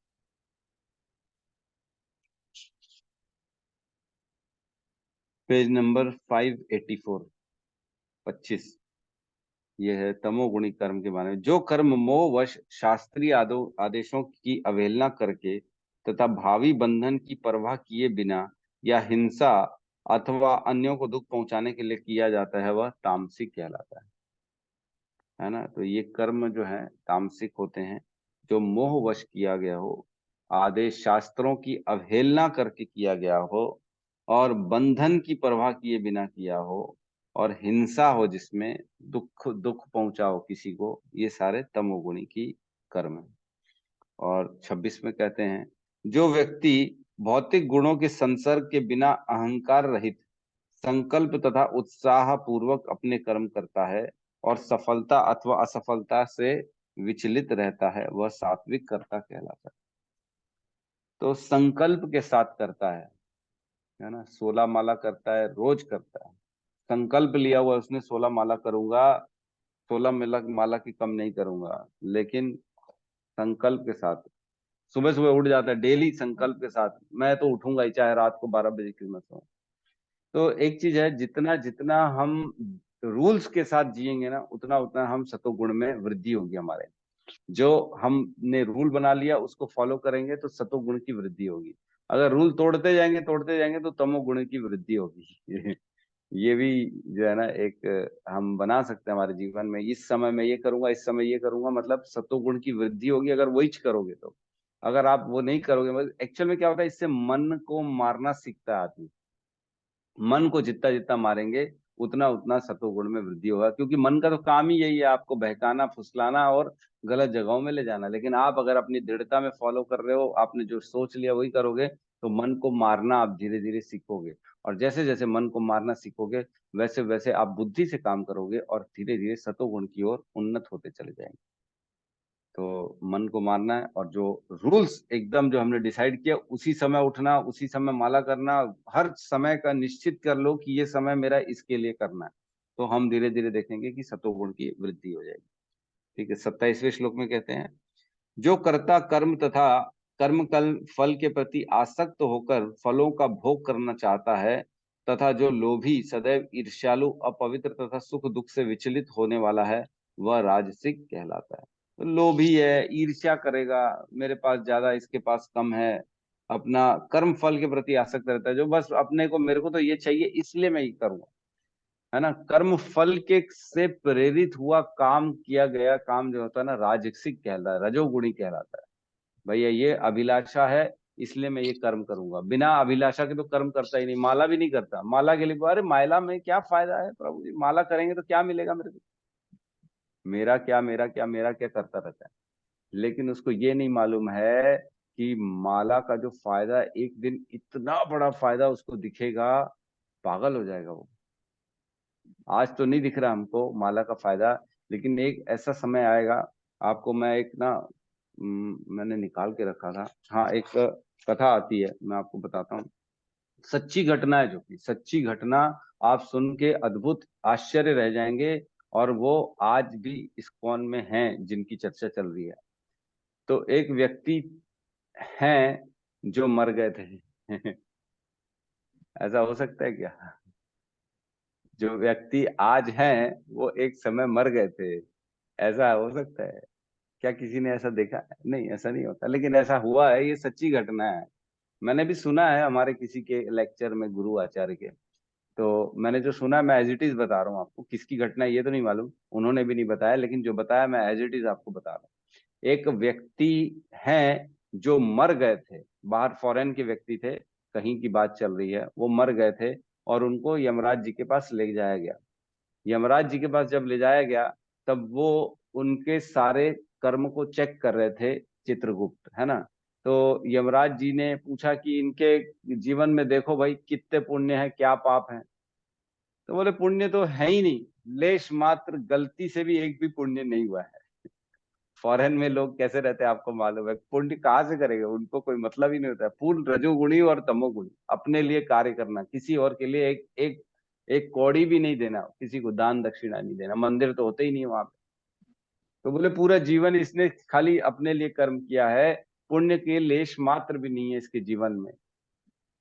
पेज नंबर 584, 25। ये है तमोगुणी कर्म के बारे में। जो कर्म मोहवश शास्त्रीय आदेशों की अवहेलना करके तथा भावी बंधन की परवाह किए बिना या हिंसा अथवा अन्यों को दुख पहुंचाने के लिए किया जाता है, वह तामसिक कहलाता है ना। तो ये कर्म जो है तामसिक होते हैं, जो मोहवश किया गया हो, आदेश शास्त्रों की अवहेलना करके किया गया हो, और बंधन की परवाह किए बिना किया हो, और हिंसा हो जिसमें दुख दुख पहुंचाओ किसी को, ये सारे तमोगुणी की कर्म है। और 26 में कहते हैं जो व्यक्ति भौतिक गुणों के संसर्ग के बिना अहंकार रहित संकल्प तथा उत्साह पूर्वक अपने कर्म करता है और सफलता अथवा असफलता से विचलित रहता है, वह सात्विक कर्ता कहलाता है। तो संकल्प के साथ करता है ना। 16 माला करता है, रोज करता है, संकल्प लिया हुआ उसने 16 माला करूंगा, 16 माला की कम नहीं करूंगा, लेकिन संकल्प के साथ सुबह सुबह उठ जाता है, डेली संकल्प के साथ मैं तो उठूंगा ही, चाहे रात को 12 बजे क्यों ना सोऊं। तो एक चीज है, जितना जितना हम रूल्स के साथ जिएंगे ना, उतना उतना हम सतोगुण में वृद्धि होगी हमारे। जो हमने रूल बना लिया उसको फॉलो करेंगे तो सतोगुण की वृद्धि होगी। अगर रूल तोड़ते जाएंगे तो तमोगुण की वृद्धि होगी। ये भी जो है ना एक हम बना सकते हैं हमारे जीवन में, इस समय मैं ये करूंगा, इस समय ये करूंगा, मतलब सतोगुण की वृद्धि होगी अगर वही करोगे तो। अगर आप वो नहीं करोगे, मतलब एक्चुअल में क्या होता है, इससे मन को मारना सीखता है आदमी। मन को जितना जितना मारेंगे उतना उतना सतोगुण में वृद्धि होगा, क्योंकि मन का तो काम ही यही है, आपको बहकाना, फुसलाना और गलत जगहों में ले जाना। लेकिन आप अगर अपनी दृढ़ता में फॉलो कर रहे हो, आपने जो सोच लिया वही करोगे, तो मन को मारना आप धीरे धीरे सीखोगे। और जैसे जैसे मन को मारना सीखोगे वैसे वैसे आप बुद्धि से काम करोगे और धीरे धीरे सतोगुण की ओर उन्नत होते चले जाएंगे। तो मन को मारना है, और जो रूल्स एकदम जो हमने डिसाइड किया, उसी समय उठना, उसी समय माला करना, हर समय का निश्चित कर लो कि ये समय मेरा इसके लिए करना है, तो हम धीरे धीरे देखेंगे कि सतोगुण की वृद्धि हो जाएगी। ठीक है। 27वें श्लोक में कहते हैं, जो कर्ता कर्म तथा कर्म कल फल के प्रति आसक्त होकर फलों का भोग करना चाहता है, तथा जो लोभी, सदैव ईर्ष्यालु, अपवित्र तथा सुख दुख से विचलित होने वाला है, वह राजसिक कहलाता है। तो लोभी है, ईर्ष्या करेगा, मेरे पास ज्यादा, इसके पास कम है, अपना कर्म फल के प्रति आसक्त रहता है, जो बस अपने को, मेरे को तो ये चाहिए इसलिए मैं ये करूंगा, है ना। कर्म फल के से प्रेरित हुआ काम, किया गया काम जो होता है ना, राजसिक कहलाता है, रजोगुणी कहलाता है। भैया ये अभिलाषा है इसलिए मैं ये कर्म करूंगा, बिना अभिलाषा के तो कर्म करता ही नहीं। माला भी नहीं करता, माला के लिए अरे माला में क्या फायदा है प्रभु जी, माला करेंगे तो क्या मिलेगा मेरे को, मेरा क्या मेरा क्या मेरा क्या करता रहता है। लेकिन उसको ये नहीं मालूम है कि माला का जो फायदा, एक दिन इतना बड़ा फायदा उसको दिखेगा, पागल हो जाएगा वो। आज तो नहीं दिख रहा हमको माला का फायदा, लेकिन एक ऐसा समय आएगा, आपको मैं एक ना मैंने निकाल के रखा था, हाँ, एक कथा आती है, मैं आपको बताता हूँ। सच्ची घटना है, जो कि सच्ची घटना, आप सुन के अद्भुत आश्चर्य रह जाएंगे, और वो आज भी इस्कॉन में हैं जिनकी चर्चा चल रही है। तो एक व्यक्ति हैं जो मर गए थे। ऐसा हो सकता है क्या? जो व्यक्ति आज हैं वो एक समय मर गए थे, ऐसा हो सकता है क्या? किसी ने ऐसा देखा है? नहीं, ऐसा नहीं होता, लेकिन ऐसा हुआ है, ये सच्ची घटना है। मैंने भी सुना है हमारे किसी के लेक्चर में, गुरु आचार्य के। तो मैंने जो सुना मैं एज इट इज बता रहा हूँ आपको, किसकी घटना है ये तो नहीं मालूम, उन्होंने भी नहीं बताया, लेकिन जो बताया मैं एज इट इज आपको बता रहा हूँ। एक व्यक्ति हैं जो मर गए थे, बाहर फॉरेन के व्यक्ति थे, कहीं की बात चल रही है, वो मर गए थे और उनको यमराज जी के पास ले जाया गया। यमराज जी के पास जब ले जाया गया, तब वो उनके सारे कर्म को चेक कर रहे थे, चित्रगुप्त, है ना। तो यमराज जी ने पूछा कि इनके जीवन में देखो भाई, कितने पुण्य है, क्या पाप है। तो बोले पुण्य तो है ही नहीं, लेश मात्र, गलती से भी एक भी पुण्य नहीं हुआ है। फॉरेन में लोग कैसे रहते हैं आपको मालूम है, पुण्य कहाँ से करेंगे, उनको कोई मतलब ही नहीं होता है। पूर्ण रजोगुणी और तमोगुणी, अपने लिए कार्य करना, किसी और के लिए एक एक एक कौड़ी भी नहीं देना, किसी को दान दक्षिणा नहीं देना, मंदिर तो होते ही नहीं वहां पे। तो बोले पूरा जीवन इसने खाली अपने लिए कर्म किया है, पुण्य के लेश मात्र भी नहीं है इसके जीवन में।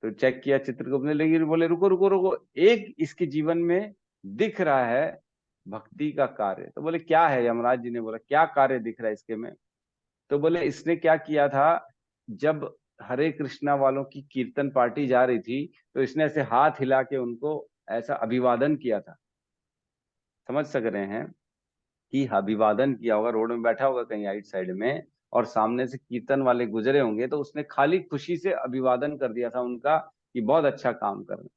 तो चेक किया चित्रगुप्त ने, लेकिन बोले रुको रुको रुको, एक इसके जीवन में दिख रहा है भक्ति का कार्य। तो बोले क्या है? यमराज जी ने बोला क्या कार्य दिख रहा है इसके में? तो बोले इसने क्या किया था, जब हरे कृष्णा वालों की कीर्तन पार्टी जा रही थी, तो इसने ऐसे हाथ हिला के उनको ऐसा अभिवादन किया था। समझ सक रहे हैं कि अभिवादन किया होगा, रोड में बैठा होगा कहीं आइट साइड में, और सामने से कीर्तन वाले गुजरे होंगे, तो उसने खाली खुशी से अभिवादन कर दिया था उनका कि बहुत अच्छा काम कर रहे हैं।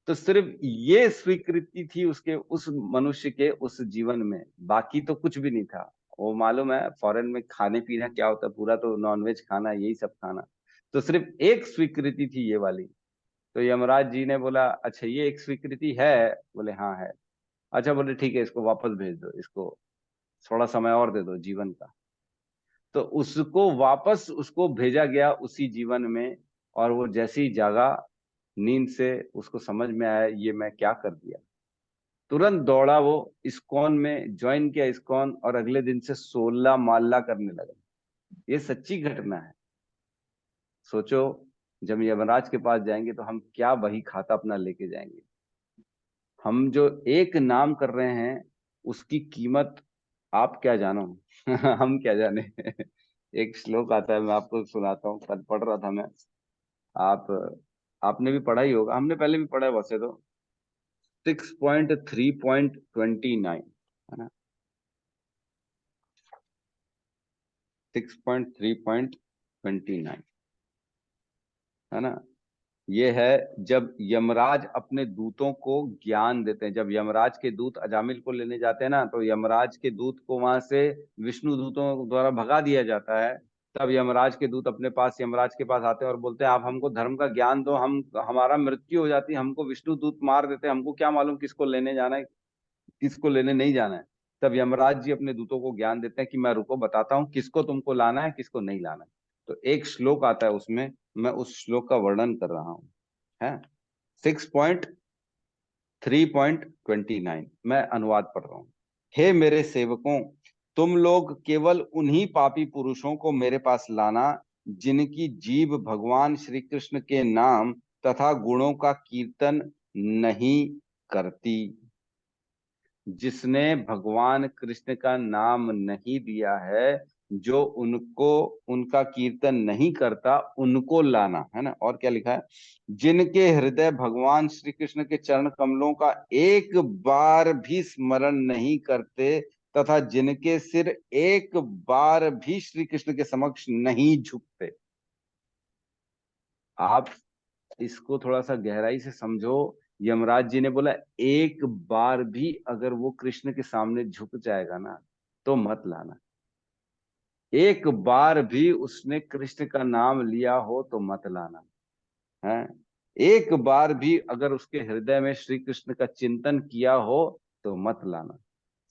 तो सिर्फ ये स्वीकृति थी उसके, उस मनुष्य के उस जीवन में, बाकी तो कुछ भी नहीं था। वो मालूम है फॉरेन में खाने पीना क्या होता है, पूरा तो नॉनवेज खाना, यही सब खाना। तो सिर्फ एक स्वीकृति थी ये वाली। तो यमराज जी ने बोला अच्छा ये एक स्वीकृति है? बोले हाँ है। अच्छा, बोले ठीक है, इसको वापस भेज दो, इसको थोड़ा समय और दे दो जीवन का। तो उसको वापस उसको भेजा गया उसी जीवन में, और वो जैसे ही जागा नींद से, उसको समझ में आया ये मैं क्या कर दिया। तुरंत दौड़ा वो इस्कॉन में, ज्वाइन किया इस्कॉन, और अगले दिन से 16 माला करने लगा। ये सच्ची घटना है। सोचो, जब यमराज के पास जाएंगे तो हम क्या बही खाता अपना लेके जाएंगे। हम जो एक नाम कर रहे हैं उसकी कीमत आप क्या जानो। हम क्या जाने। एक श्लोक आता है, मैं आपको सुनाता हूँ, कल पढ़ रहा था मैं। आप आपने भी पढ़ा ही होगा, हमने पहले भी पढ़ा है वैसे तो। 6.3.29 है ना, 6.3.29 है ना। ये है जब यमराज अपने दूतों को ज्ञान देते हैं। जब यमराज के दूत अजामिल को लेने जाते हैं ना, तो यमराज के दूत को वहां से विष्णु दूतों द्वारा भगा दिया जाता है। तब यमराज के दूत अपने पास, यमराज के पास आते हैं और बोलते हैं आप हमको धर्म का ज्ञान दो, हम हमारा मृत्यु हो जाती है, हमको विष्णु दूत मार देते हैं, हमको क्या मालूम किसको लेने जाना है किसको लेने नहीं जाना है। तब यमराज जी अपने दूतों को ज्ञान देते हैं कि मैं रुको बताता हूँ किसको तुमको लाना है किसको नहीं लाना है। तो एक श्लोक आता है उसमें, मैं उस श्लोक का वर्णन कर रहा हूँ, है 6.3.29, मैं अनुवाद पढ़ रहा हूँ। हे मेरे सेवकों, तुम लोग केवल उन्हीं पापी पुरुषों को मेरे पास लाना जिनकी जीभ भगवान श्री कृष्ण के नाम तथा गुणों का कीर्तन नहीं करती। जिसने भगवान कृष्ण का नाम नहीं दिया है, जो उनको उनका कीर्तन नहीं करता, उनको लाना है ना। और क्या लिखा है, जिनके हृदय भगवान श्री कृष्ण के चरण कमलों का एक बार भी स्मरण नहीं करते तथा जिनके सिर एक बार भी श्री कृष्ण के समक्ष नहीं झुकते। आप इसको थोड़ा सा गहराई से समझो। यमराज जी ने बोला एक बार भी अगर वो कृष्ण के सामने झुक जाएगा ना तो मत लाना। एक बार भी उसने कृष्ण का नाम लिया हो तो मत लाना है। एक बार भी अगर उसके हृदय में श्री कृष्ण का चिंतन किया हो तो मत लाना।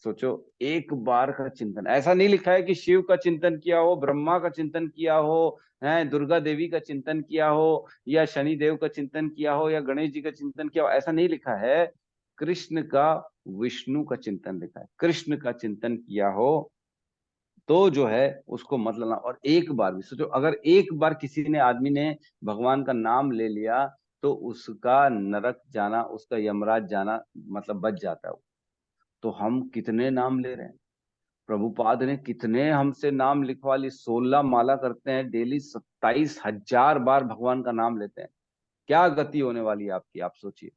सोचो, एक बार का चिंतन, ऐसा नहीं लिखा है कि शिव का चिंतन किया हो, ब्रह्मा का चिंतन किया हो, है दुर्गा देवी का चिंतन किया हो, या शनि देव का चिंतन किया हो, या गणेश जी का चिंतन किया हो, ऐसा नहीं लिखा है। कृष्ण का, विष्णु का चिंतन लिखा है। कृष्ण का चिंतन किया हो तो जो है उसको मत लेना। और एक बार भी सोचो, अगर एक बार किसी ने आदमी ने भगवान का नाम ले लिया तो उसका नरक जाना, उसका यमराज जाना मतलब बच जाता है। तो हम कितने नाम ले रहे हैं। प्रभुपाद ने कितने हमसे नाम लिखवा ली, 16 माला करते हैं डेली, 27,000 बार भगवान का नाम लेते हैं। क्या गति होने वाली है आपकी, आप सोचिए।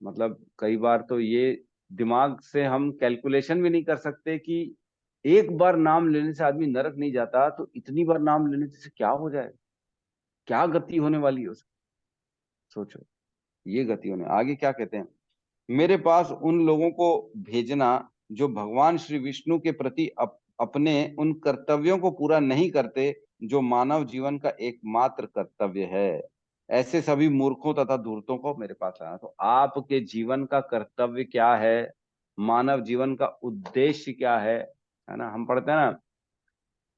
मतलब कई बार तो ये दिमाग से हम कैलकुलेशन भी नहीं कर सकते कि एक बार नाम लेने से आदमी नरक नहीं जाता, तो इतनी बार नाम लेने से क्या हो जाएगा, क्या गति होने वाली है उसकी। सोचो, ये गति होने, आगे क्या कहते हैं, मेरे पास उन लोगों को भेजना जो भगवान श्री विष्णु के प्रति अपने उन कर्तव्यों को पूरा नहीं करते जो मानव जीवन का एकमात्र कर्तव्य है। ऐसे सभी मूर्खों तथा धूर्तों को मेरे पास लाना। तो आपके जीवन का कर्तव्य क्या है, मानव जीवन का उद्देश्य क्या है ना। हम पढ़ते हैं ना,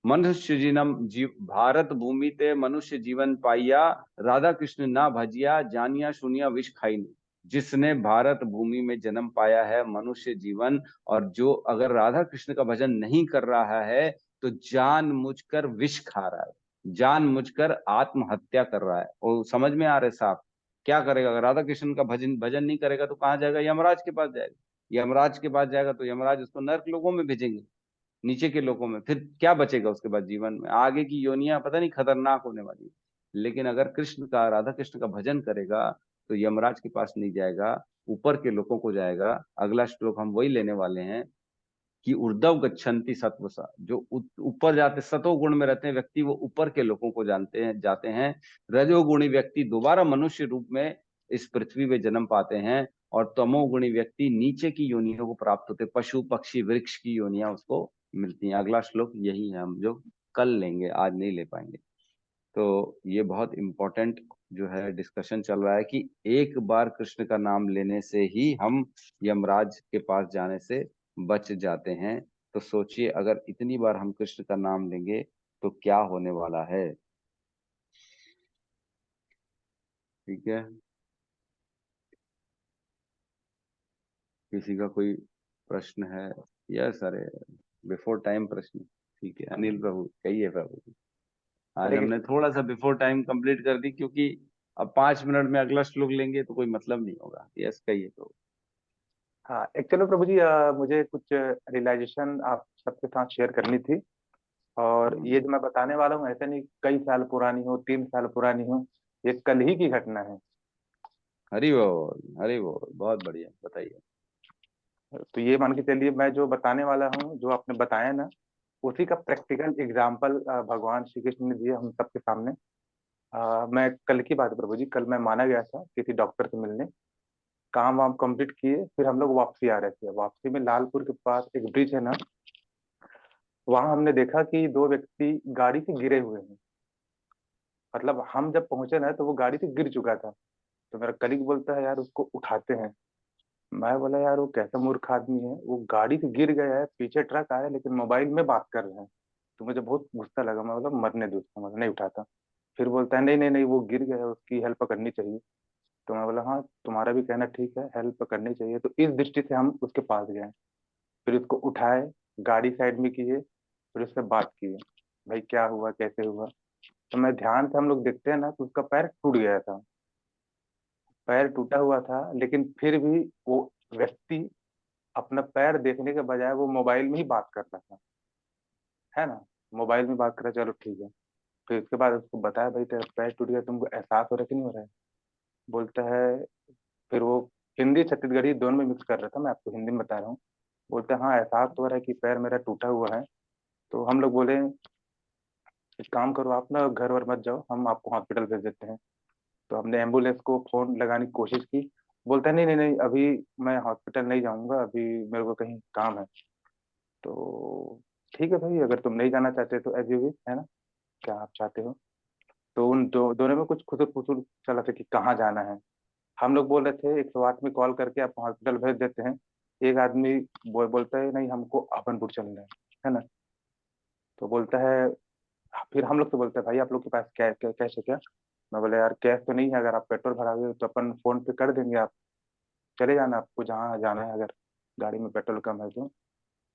मनुष्य जीनम जीव भारत भूमि ते मनुष्य जीवन पाइया, राधा कृष्ण ना भजिया जानिया सुनिया विष खाई। जिसने भारत भूमि में जन्म पाया है, मनुष्य जीवन, और जो अगर राधा कृष्ण का भजन नहीं कर रहा है तो जानबूझकर विष खा रहा है, जानबूझकर आत्महत्या कर रहा है। और समझ में आ रहे साहब, क्या करेगा अगर राधा कृष्ण का भजन भजन नहीं करेगा तो कहाँ जाएगा, यमराज के पास जाएगा। यमराज के पास जाएगा तो यमराज उसको नर्क लोगों में भेजेंगे, नीचे के लोगों में। फिर क्या बचेगा उसके बाद, जीवन में आगे की योनियां पता नहीं खतरनाक होने वाली है। लेकिन अगर कृष्ण का, राधा कृष्ण का भजन करेगा तो यमराज के पास नहीं जाएगा, ऊपर के लोगों को जाएगा। अगला श्लोक हम वही लेने वाले हैं कि ऊर्ध्व गच्छन्ति सत्वसा, जो ऊपर जाते, सतोगुण में रहते हैं व्यक्ति, वो ऊपर के लोगों को जानते हैं, जाते हैं। रजोगुणी व्यक्ति दोबारा मनुष्य रूप में इस पृथ्वी में जन्म पाते हैं, और तमोगुणी व्यक्ति नीचे की योनियों को प्राप्त होते, पशु पक्षी वृक्ष की योनियां उसको मिलती हैं। अगला श्लोक यही है हम जो कल लेंगे, आज नहीं ले पाएंगे। तो ये बहुत इम्पोर्टेंट जो है डिस्कशन चल रहा है कि एक बार कृष्ण का नाम लेने से ही हम यमराज के पास जाने से बच जाते हैं। तो सोचिए अगर इतनी बार हम कृष्ण का नाम लेंगे तो क्या होने वाला है। ठीक है, किसी का कोई प्रश्न है? यस, अरे बिफोर टाइम प्रश्न। ठीक है अनिल प्रभु, कहिए प्रभु। आज हरे हमने कृष्ण। थोड़ा सा बिफोर टाइम कंप्लीट कर दी, क्योंकि अब 5 मिनट में अगला श्लोक लेंगे तो कोई मतलब नहीं होगा। यस कहिए प्रभु। हाँ, एक्चुअली प्रभु जी मुझे कुछ रियलाइजेशन आप सबके साथ शेयर करनी थी। और ये जो मैं बताने वाला हूँ ऐसा नहीं कई साल पुरानी हो, 3 साल पुरानी हो, ये कल ही की घटना है। हरि बोल, हरि बोल, बहुत बढ़िया, बताइए। तो ये मान के चलिए मैं जो बताने वाला हूँ, जो आपने बताया ना, उसी का प्रैक्टिकल एग्जाम्पल भगवान श्री कृष्ण ने दिया हम सबके सामने। मैं कल की बात है प्रभु जी, कल मैं माना गया था किसी डॉक्टर से मिलने। काम वाम कंप्लीट किए, फिर हम लोग वापसी आ रहे थे। वापसी में लालपुर के पास एक ब्रिज है ना, वहां हमने देखा कि दो व्यक्ति गाड़ी से गिरे हुए हैं। मतलब हम जब पहुंचे ना तो वो गाड़ी से गिर चुका था। तो मेरा कलीग बोलता है यार उसको उठाते हैं। मैं बोला यार वो कैसा मूर्ख आदमी है, वो गाड़ी से गिर गया है, पीछे ट्रक आया लेकिन मोबाइल में बात कर रहे हैं। तो मुझे बहुत गुस्सा लगा, मैं बोला मरने दो उसको, मैं नहीं उठाता। फिर बोलता है नहीं नहीं नहीं, वो गिर गया है, उसकी हेल्प करनी चाहिए। तो मैं बोला हाँ तुम्हारा भी कहना ठीक है, हेल्प करनी चाहिए। तो इस दृष्टि से हम उसके पास गए, फिर उसको उठाए, गाड़ी साइड में किए, फिर उससे बात की, भाई क्या हुआ कैसे हुआ। तो मैं ध्यान से हम लोग देखते हैं ना तो उसका पैर टूट गया था। पैर टूटा हुआ था लेकिन फिर भी वो व्यक्ति अपना पैर देखने के बजाय वो मोबाइल में ही बात कर रहा था, है ना। मोबाइल में बात कर रहा, चलो ठीक है। फिर उसके बाद उसको बताया भाई तेरा पैर टूट गया, तुमको एहसास हो रहा है कि नहीं हो रहा है। बोलता है, फिर वो हिंदी छत्तीसगढ़ी दोनों में मिक्स कर रहा था, मैं आपको हिंदी में बता रहा हूँ। बोलते हैं हाँ एहसास तो हो रहा है कि पैर मेरा टूटा हुआ है। तो हम लोग बोले एक काम करो आप ना घर वर मत जाओ, हम आपको हॉस्पिटल भेज देते हैं। तो हमने एम्बुलेंस को फोन लगाने की कोशिश की। बोलता है नहीं नहीं नहीं, अभी मैं हॉस्पिटल नहीं जाऊंगा, अभी मेरे को कहीं काम है। तो ठीक है भाई, अगर तुम नहीं जाना चाहते तो एज यू विश, है ना, क्या आप चाहते हो। तो उन दोनों में कुछ खुसर फुसुर चला था कि कहाँ जाना है। हम लोग बोल रहे थे 108 में कॉल करके आपको हॉस्पिटल भेज देते हैं। एक आदमी बोलता है नहीं हमको अभनपुर चलना है ना। तो बोलता है, फिर हम लोग तो बोलते हैं भाई आप लोग के पास कैश है क्या। मैं बोला यार कैश तो नहीं है, अगर आप पेट्रोल भराओगे तो अपन फोन पे कर देंगे, आप चले जाना आपको जहाँ जाना है, अगर गाड़ी में पेट्रोल कम है तो।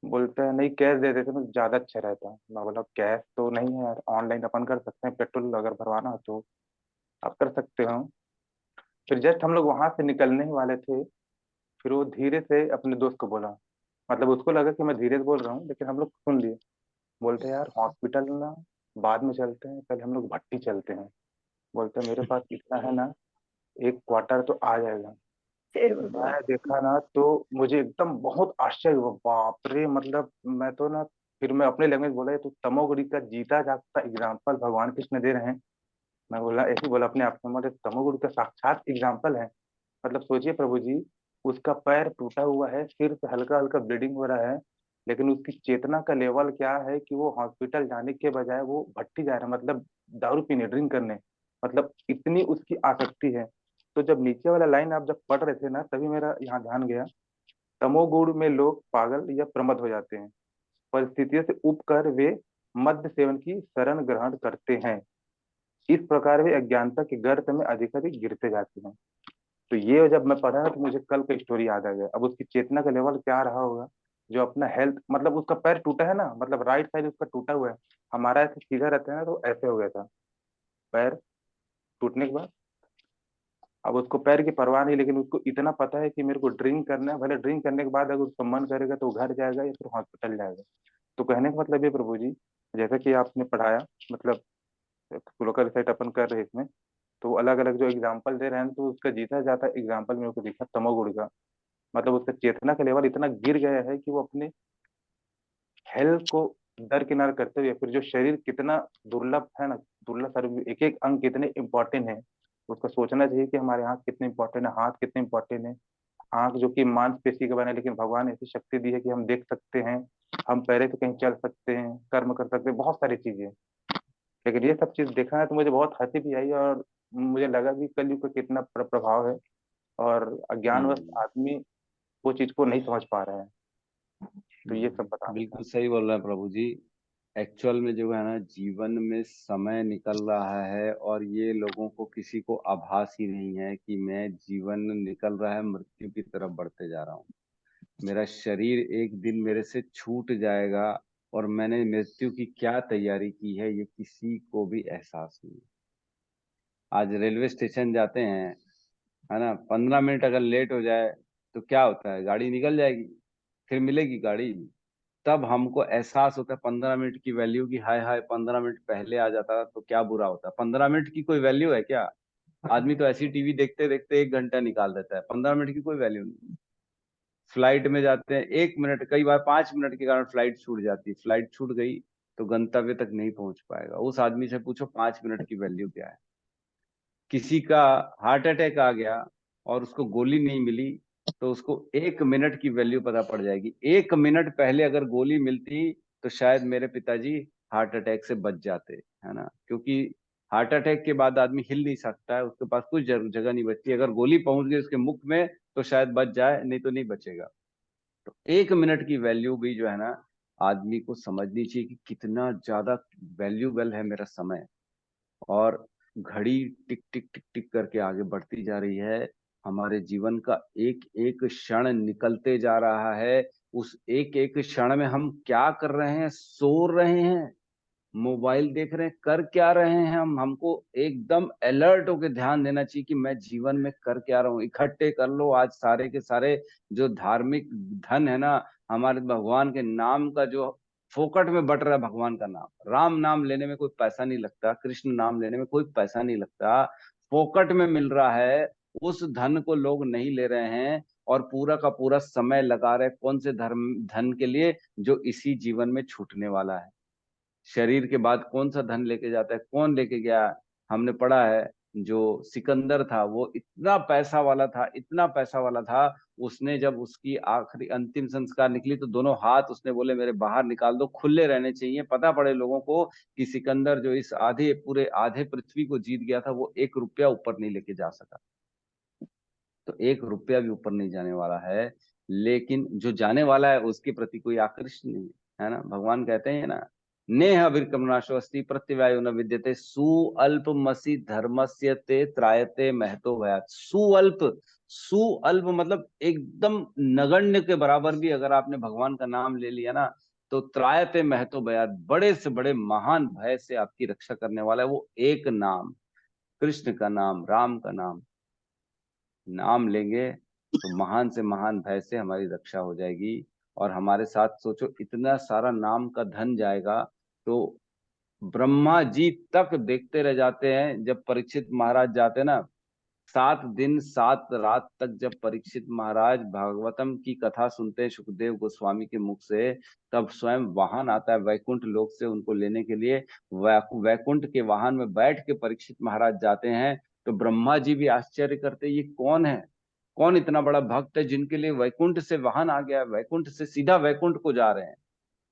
बोलता है नहीं कैश दे देते तो ज्यादा अच्छा रहता। मैं बोला कैश तो नहीं है यार, ऑनलाइन अपन कर सकते हैं, पेट्रोल अगर भरवाना हो तो आप कर सकते हो। फिर जस्ट हम लोग वहां से निकलने ही वाले थे, फिर वो धीरे से अपने दोस्त को बोला, मतलब उसको लगा कि मैं धीरे से बोल रहा हूँ लेकिन हम लोग सुन लिए। बोलते हैं यार हॉस्पिटल ना बाद में चलते हैं, पहले हम लोग भट्टी चलते हैं। बोलते हैं मेरे पास इतना है ना, एक क्वार्टर तो आ जाएगा। हे भगवान। मैं देखा ना तो मुझे एकदम बहुत आश्चर्य हुआ, बाप रे, मतलब मैं तो ना, फिर मैं अपने लैंग्वेज बोला ये तो तमोगुणी का जीता जागता एग्जाम्पल भगवान कृष्ण दे रहे हैं। मैं बोला ऐसे ही बोला अपने आप में, मतलब तमोगुणी का साक्षात एग्जाम्पल है। मतलब सोचिए प्रभु जी, उसका पैर टूटा हुआ है, सिर से हल्का हल्का ब्लीडिंग हो रहा है, लेकिन उसकी चेतना का लेवल क्या है कि वो हॉस्पिटल जाने के बजाय वो भट्टी जा रहा है, मतलब दारू पीने ड्रिंक करने, मतलब इतनी उसकी आसक्ति है। तो जब नीचे वाला लाइन आप जब पढ़ रहे थे ना तभी मेरा यहाँ ध्यान गया, तमोगुण में लोग पागल या प्रमद हो जाते हैं, परिस्थितियों से उब कर वे मद्य सेवन की शरण ग्रहण करते हैं, इस प्रकार वे अज्ञानता के गर्त में अधिक गिरते जाते हैं। तो ये जब मैं पढ़ा तो मुझे कल का स्टोरी याद आ गया। अब उसकी चेतना का लेवल क्या रहा होगा, जो अपना हेल्थ, मतलब उसका पैर टूटा है ना, मतलब राइट साइड उसका टूटा हुआ है। हमारा ऐसे सीधा रहता है ना, तो ऐसे हो गया था पैर टूटने के बाद। अब उसको पैर की परवाह नहीं, लेकिन उसको इतना पता है कि मेरे को ड्रिंक करना है, भले ड्रिंक करने के बाद अगर उसका मन करेगा तो वो घर जाएगा या फिर हॉस्पिटल जाएगा। तो कहने का मतलब ये प्रभु जी, जैसा कि आपने पढ़ाया, मतलब लोकल रिसर्च अपन कर रहे हैं इसमें, तो अलग अलग जो एग्जाम्पल दे रहे हैं तो उसका जीता जाता एग्जाम्पल मेरे को दिखा तमोगुण का। मतलब उसका चेतना का लेवल इतना गिर गया है कि वो अपने हेल्थ को दरकिनार करते हुए, फिर जो शरीर कितना दुर्लभ है ना, दुर्लभ शरीर, एक एक अंग कितने इंपॉर्टेंट है, उसका सोचना चाहिए कि हमारे आंख कितने इंपॉर्टेंट है, हाथ कितने इंपॉर्टेंट है। आंख जो कि मांसपेशी का बना है, लेकिन भगवान ऐसी शक्ति दी है कि हम देख सकते हैं, हम पैरे से कहीं चल सकते हैं, कर्म कर सकते हैं, बहुत सारी चीजें। लेकिन ये सब चीज देखा है तो मुझे बहुत हंसी भी आई, और मुझे लगा कि कलयुग का कितना प्रभाव है, और अज्ञानवश आदमी वो चीज को नहीं समझ पा रहे हैं। तो ये सब बताना बिल्कुल था। सही बोल रहे हैं प्रभु जी। एक्चुअल में जो है ना, जीवन में समय निकल रहा है और ये लोगों को किसी को आभास ही नहीं है कि मैं जीवन निकल रहा है, मृत्यु की तरफ बढ़ते जा रहा हूँ। मेरा शरीर एक दिन मेरे से छूट जाएगा और मैंने मृत्यु की क्या तैयारी की है ये किसी को भी एहसास नहीं है। आज रेलवे स्टेशन जाते हैं, है ना, 15 मिनट अगर लेट हो जाए तो क्या होता है, गाड़ी निकल जाएगी, फिर मिलेगी गाड़ी। तब हमको एहसास होता है 15 मिनट की वैल्यू की। हाय हाय, 15 मिनट पहले आ जाता तो क्या बुरा होता। 15 मिनट की कोई वैल्यू है क्या? आदमी तो ऐसी टीवी देखते देखते 1 घंटा निकाल देता है, 15 मिनट की कोई वैल्यू नहीं। फ्लाइट में जाते हैं, 1 मिनट, कई बार 5 मिनट के कारण फ्लाइट छूट जाती है। फ्लाइट छूट गई तो गंतव्य तक नहीं पहुंच पाएगा। उस आदमी से पूछो 5 मिनट की वैल्यू क्या है। किसी का हार्ट अटैक आ गया और उसको गोली नहीं मिली तो उसको 1 मिनट की वैल्यू पता पड़ जाएगी। 1 मिनट पहले अगर गोली मिलती तो शायद मेरे पिताजी हार्ट अटैक से बच जाते, है ना, क्योंकि हार्ट अटैक के बाद आदमी हिल नहीं सकता है, उसके पास कुछ जगह नहीं बचती। अगर गोली पहुंच गई उसके मुख में तो शायद बच जाए, नहीं तो नहीं बचेगा। तो 1 मिनट की वैल्यू भी जो है ना, आदमी को समझनी चाहिए कि कितना ज्यादा वैल्यूबल है मेरा समय। और घड़ी टिक टिक टिक टिक करके आगे बढ़ती जा रही है। हमारे जीवन का एक एक क्षण निकलते जा रहा है। उस एक एक क्षण में हम क्या कर रहे हैं? सो रहे हैं, मोबाइल देख रहे हैं, कर क्या रहे हैं हमको एकदम अलर्ट होकर ध्यान देना चाहिए कि मैं जीवन में कर क्या रहा हूँ। इकट्ठे कर लो आज सारे के सारे जो धार्मिक धन है ना, हमारे भगवान के नाम का जो फोकट में बट रहा है, भगवान का नाम, राम नाम लेने में कोई पैसा नहीं लगता, कृष्ण नाम लेने में कोई पैसा नहीं लगता, फोकट में मिल रहा है। उस धन को लोग नहीं ले रहे हैं और पूरा का पूरा समय लगा रहे कौन से धन के लिए, जो इसी जीवन में छूटने वाला है। शरीर के बाद कौन सा धन लेके जाता है? कौन लेके गया? हमने पढ़ा है, जो सिकंदर था वो इतना पैसा वाला था, इतना पैसा वाला था, उसने जब उसकी आखिरी अंतिम संस्कार निकली तो दोनों हाथ उसने बोले मेरे बाहर निकाल दो, खुले रहने चाहिए, पता पड़े लोगों को कि सिकंदर जो इस आधे पूरे आधे पृथ्वी को जीत गया था वो 1 रुपया ऊपर नहीं लेके जा सका। तो 1 रुपया भी ऊपर नहीं जाने वाला है, लेकिन जो जाने वाला है उसके प्रति कोई आकर्षण नहीं है ना। भगवान कहते हैं ना, नेह विक्रमनाशो अस्ति प्रत्यवायो न विद्यते सुअल्पमसि धर्मस्य ते त्रायते महतो भयात्। सुअल्प, सुअल्प मतलब एकदम नगण्य के बराबर भी अगर आपने भगवान का नाम ले लिया ना, तो त्रायते महतो भयात्, बड़े से बड़े महान भय से आपकी रक्षा करने वाला है वो एक नाम, कृष्ण का नाम, राम का नाम। नाम लेंगे तो महान से महान भय से हमारी रक्षा हो जाएगी। और हमारे साथ सोचो इतना सारा नाम का धन जाएगा तो ब्रह्मा जी तक देखते रह जाते हैं। जब परीक्षित महाराज जाते ना, 7 दिन 7 रात तक जब परीक्षित महाराज भागवतम की कथा सुनते हैं सुखदेव गोस्वामी के मुख से, तब स्वयं वाहन आता है वैकुंठ लोक से उनको लेने के लिए। वैकुंठ के वाहन में बैठ के परीक्षित महाराज जाते हैं तो ब्रह्मा जी भी आश्चर्य करते, ये कौन है? कौन इतना बड़ा भक्त है जिनके लिए वैकुंठ से वाहन आ गया, वैकुंठ से सीधा वैकुंठ को जा रहे हैं।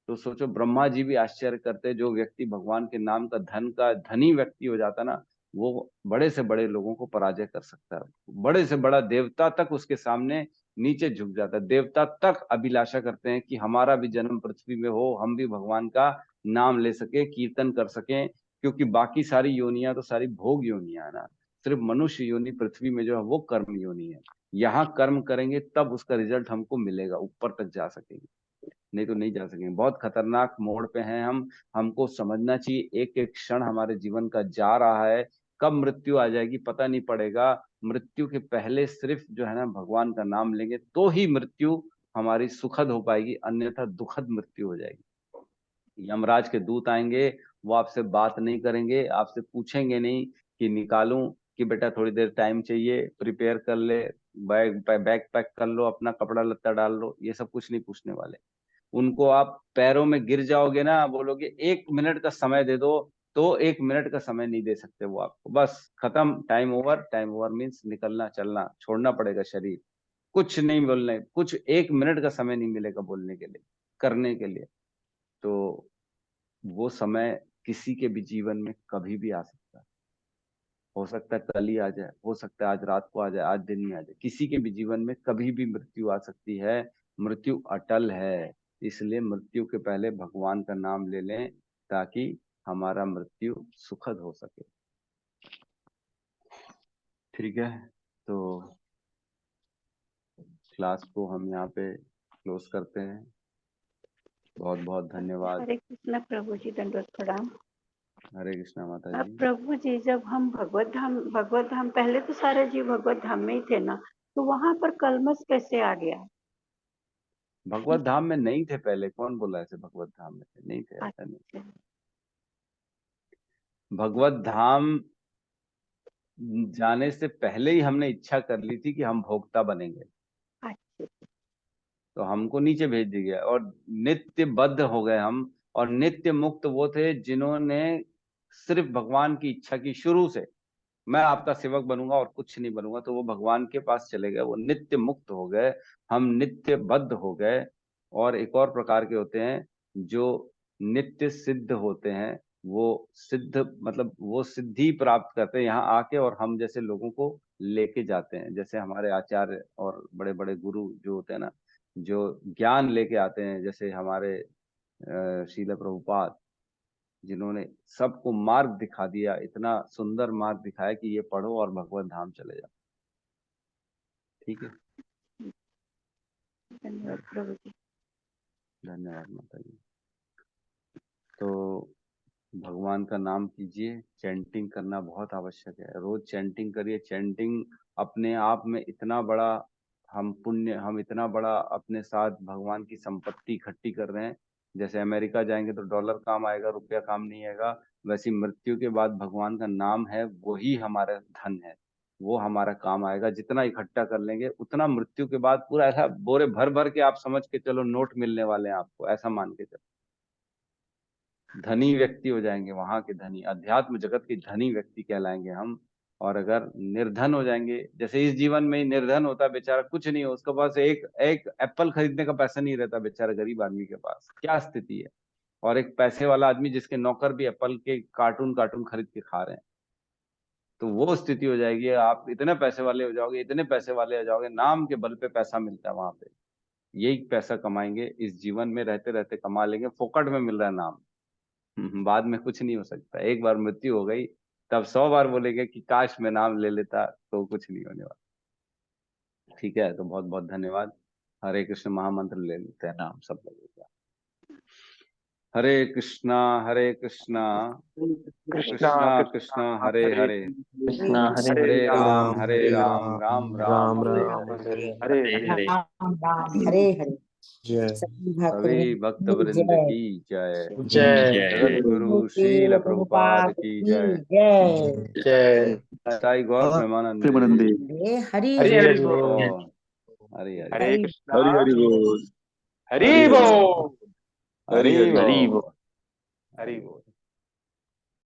तो सोचो ब्रह्मा जी भी आश्चर्य करते। जो व्यक्ति भगवान के नाम का धन का धनी व्यक्ति हो जाता ना, वो बड़े से बड़े लोगों को पराजय कर सकता है। बड़े से बड़ा देवता तक उसके सामने नीचे झुक जाता है। देवता तक अभिलाषा करते हैं कि हमारा भी जन्म पृथ्वी में हो, हम भी भगवान का नाम ले सके, कीर्तन कर सकें। क्योंकि बाकी सारी योनियां तो सारी भोग योनियां है ना, सिर्फ मनुष्य योनि पृथ्वी में जो है वो कर्म योनि है। यहाँ कर्म करेंगे तब उसका रिजल्ट हमको मिलेगा, ऊपर तक जा सकेंगे, नहीं तो नहीं जा सकेंगे। बहुत खतरनाक मोड़ पे हैं हम। हमको समझना चाहिए एक एक क्षण हमारे जीवन का जा रहा है, कब मृत्यु आ जाएगी पता नहीं पड़ेगा। मृत्यु के पहले सिर्फ जो है ना भगवान का नाम लेंगे तो ही मृत्यु हमारी सुखद हो पाएगी, अन्यथा दुखद मृत्यु हो जाएगी। यमराज के दूत आएंगे, वो आपसे बात नहीं करेंगे, आपसे पूछेंगे नहीं कि निकालूं, कि बेटा थोड़ी देर टाइम चाहिए, प्रिपेयर कर ले, बैग बैग पैक कर लो, अपना कपड़ा लत्ता डाल लो, ये सब कुछ नहीं पूछने वाले। उनको आप पैरों में गिर जाओगे ना, बोलोगे 1 मिनट का समय दे दो, तो 1 मिनट का समय नहीं दे सकते वो आपको। बस खत्म, time over. Time over means निकलना, चलना, छोड़ना पड़ेगा शरीर। कुछ नहीं बोलने, कुछ 1 मिनट का समय नहीं मिलेगा बोलने के लिए, करने के लिए। तो वो समय किसी के भी जीवन में कभी भी आ सकता है। हो सकता है कल ही आ जाए, हो सकता है आज रात को आ जाए, आज दिन ही आ जाए। किसी के भी जीवन में कभी भी मृत्यु आ सकती है। मृत्यु अटल है, इसलिए मृत्यु के पहले भगवान का नाम ले लें ताकि हमारा मृत्यु सुखद हो सके। ठीक है, तो क्लास को हम यहाँ पे क्लोज करते हैं। बहुत बहुत धन्यवाद। हरे कृष्णा प्रभु जी, दंडवत प्रणाम। हरे कृष्णा माता अब जी। प्रभु जी, जब हम भगवत धाम पहले तो सारे जीव भगवत धाम में ही थे ना, तो वहां पर कलमश कैसे आ गया? भगवत धाम में नहीं थे पहले, कौन बोला ऐसे भगवत धाम में थे? नहीं थे, ऐसा नहीं। अच्छा, भगवत धाम जाने से पहले ही हमने इच्छा कर ली थी कि हम भोक्ता बनेंगे, अच्छा, तो हमको नीचे भेज दिया गया और नित्य बद्ध हो गए हम। और नित्य मुक्त वो थे जिन्होंने सिर्फ भगवान की इच्छा की शुरू से, मैं आपका सेवक बनूंगा और कुछ नहीं बनूंगा, तो वो भगवान के पास चले गए, वो नित्य मुक्त हो गए, हम नित्य बद्ध हो गए। और एक और प्रकार के होते हैं जो नित्य सिद्ध होते हैं, वो सिद्ध मतलब वो सिद्धि प्राप्त करते हैं यहाँ आके, और हम जैसे लोगों को लेके जाते हैं। जैसे हमारे आचार्य और बड़े बड़े गुरु जो होते हैं ना, जो ज्ञान लेके आते हैं, जैसे हमारे श्रील प्रभुपाद, जिन्होंने सबको मार्ग दिखा दिया, इतना सुंदर मार्ग दिखाया कि ये पढ़ो और भगवत धाम चले जाओ। ठीक है, धन्यवाद प्रभु जी। धन्यवाद माता जी। तो भगवान का नाम कीजिए, चैंटिंग करना बहुत आवश्यक है। रोज चैंटिंग करिए। चैंटिंग अपने आप में इतना बड़ा हम इतना बड़ा अपने साथ भगवान की संपत्ति इकट्ठी कर रहे हैं। जैसे अमेरिका जाएंगे तो डॉलर काम आएगा, रुपया काम नहीं आएगा, वैसे मृत्यु के बाद भगवान का नाम है, वही हमारा धन है, वो हमारा काम आएगा। जितना इकट्ठा कर लेंगे उतना मृत्यु के बाद पूरा ऐसा बोरे भर भर के आप समझ के चलो नोट मिलने वाले हैं आपको, ऐसा मान के चलो। धनी व्यक्ति हो जाएंगे, वहां के धनी, अध्यात्म जगत के धनी व्यक्ति कहलाएंगे हम। और अगर निर्धन हो जाएंगे, जैसे इस जीवन में ही निर्धन होता है बेचारा, कुछ नहीं हो उसके पास, एक एक एप्पल खरीदने का पैसा नहीं रहता बेचारा गरीब आदमी के पास, क्या स्थिति है। और एक पैसे वाला आदमी जिसके नौकर भी एप्पल के कार्टून कार्टून खरीद के खा रहे हैं, तो वो स्थिति हो जाएगी। आप इतने पैसे वाले हो जाओगे, इतने पैसे वाले हो जाओगे, नाम के बल पे पैसा मिलता है वहां पे। यही पैसा कमाएंगे, इस जीवन में रहते रहते कमा लेंगे, फोकट में मिल रहा है नाम। बाद में कुछ नहीं हो सकता। एक बार मृत्यु हो गई तब 100 बार बोलेंगे कि काश मैं नाम ले लेता, तो कुछ नहीं होने वाला। ठीक है, तो बहुत बहुत धन्यवाद। हरे कृष्ण महामंत्र ले लेते हैं नाम सब लोगों का। हरे कृष्णा कृष्णा कृष्णा हरे हरे, कृष्णा हरे राम राम राम हरे हरे। हरे हरे। राम राम हरे हरे। जय सभी भक्त वृंद जय की जय। जय जगत गुरु श्रील प्रभुपाद की जय। जय। जय साई गौर प्रेमानंद हरे हरि हरि हरि बोल। बोल। हरे हरे हरे कृष्णा हरि हरि बोल हरि बोल। हरि हरि बोल। बोल। हरि बोल।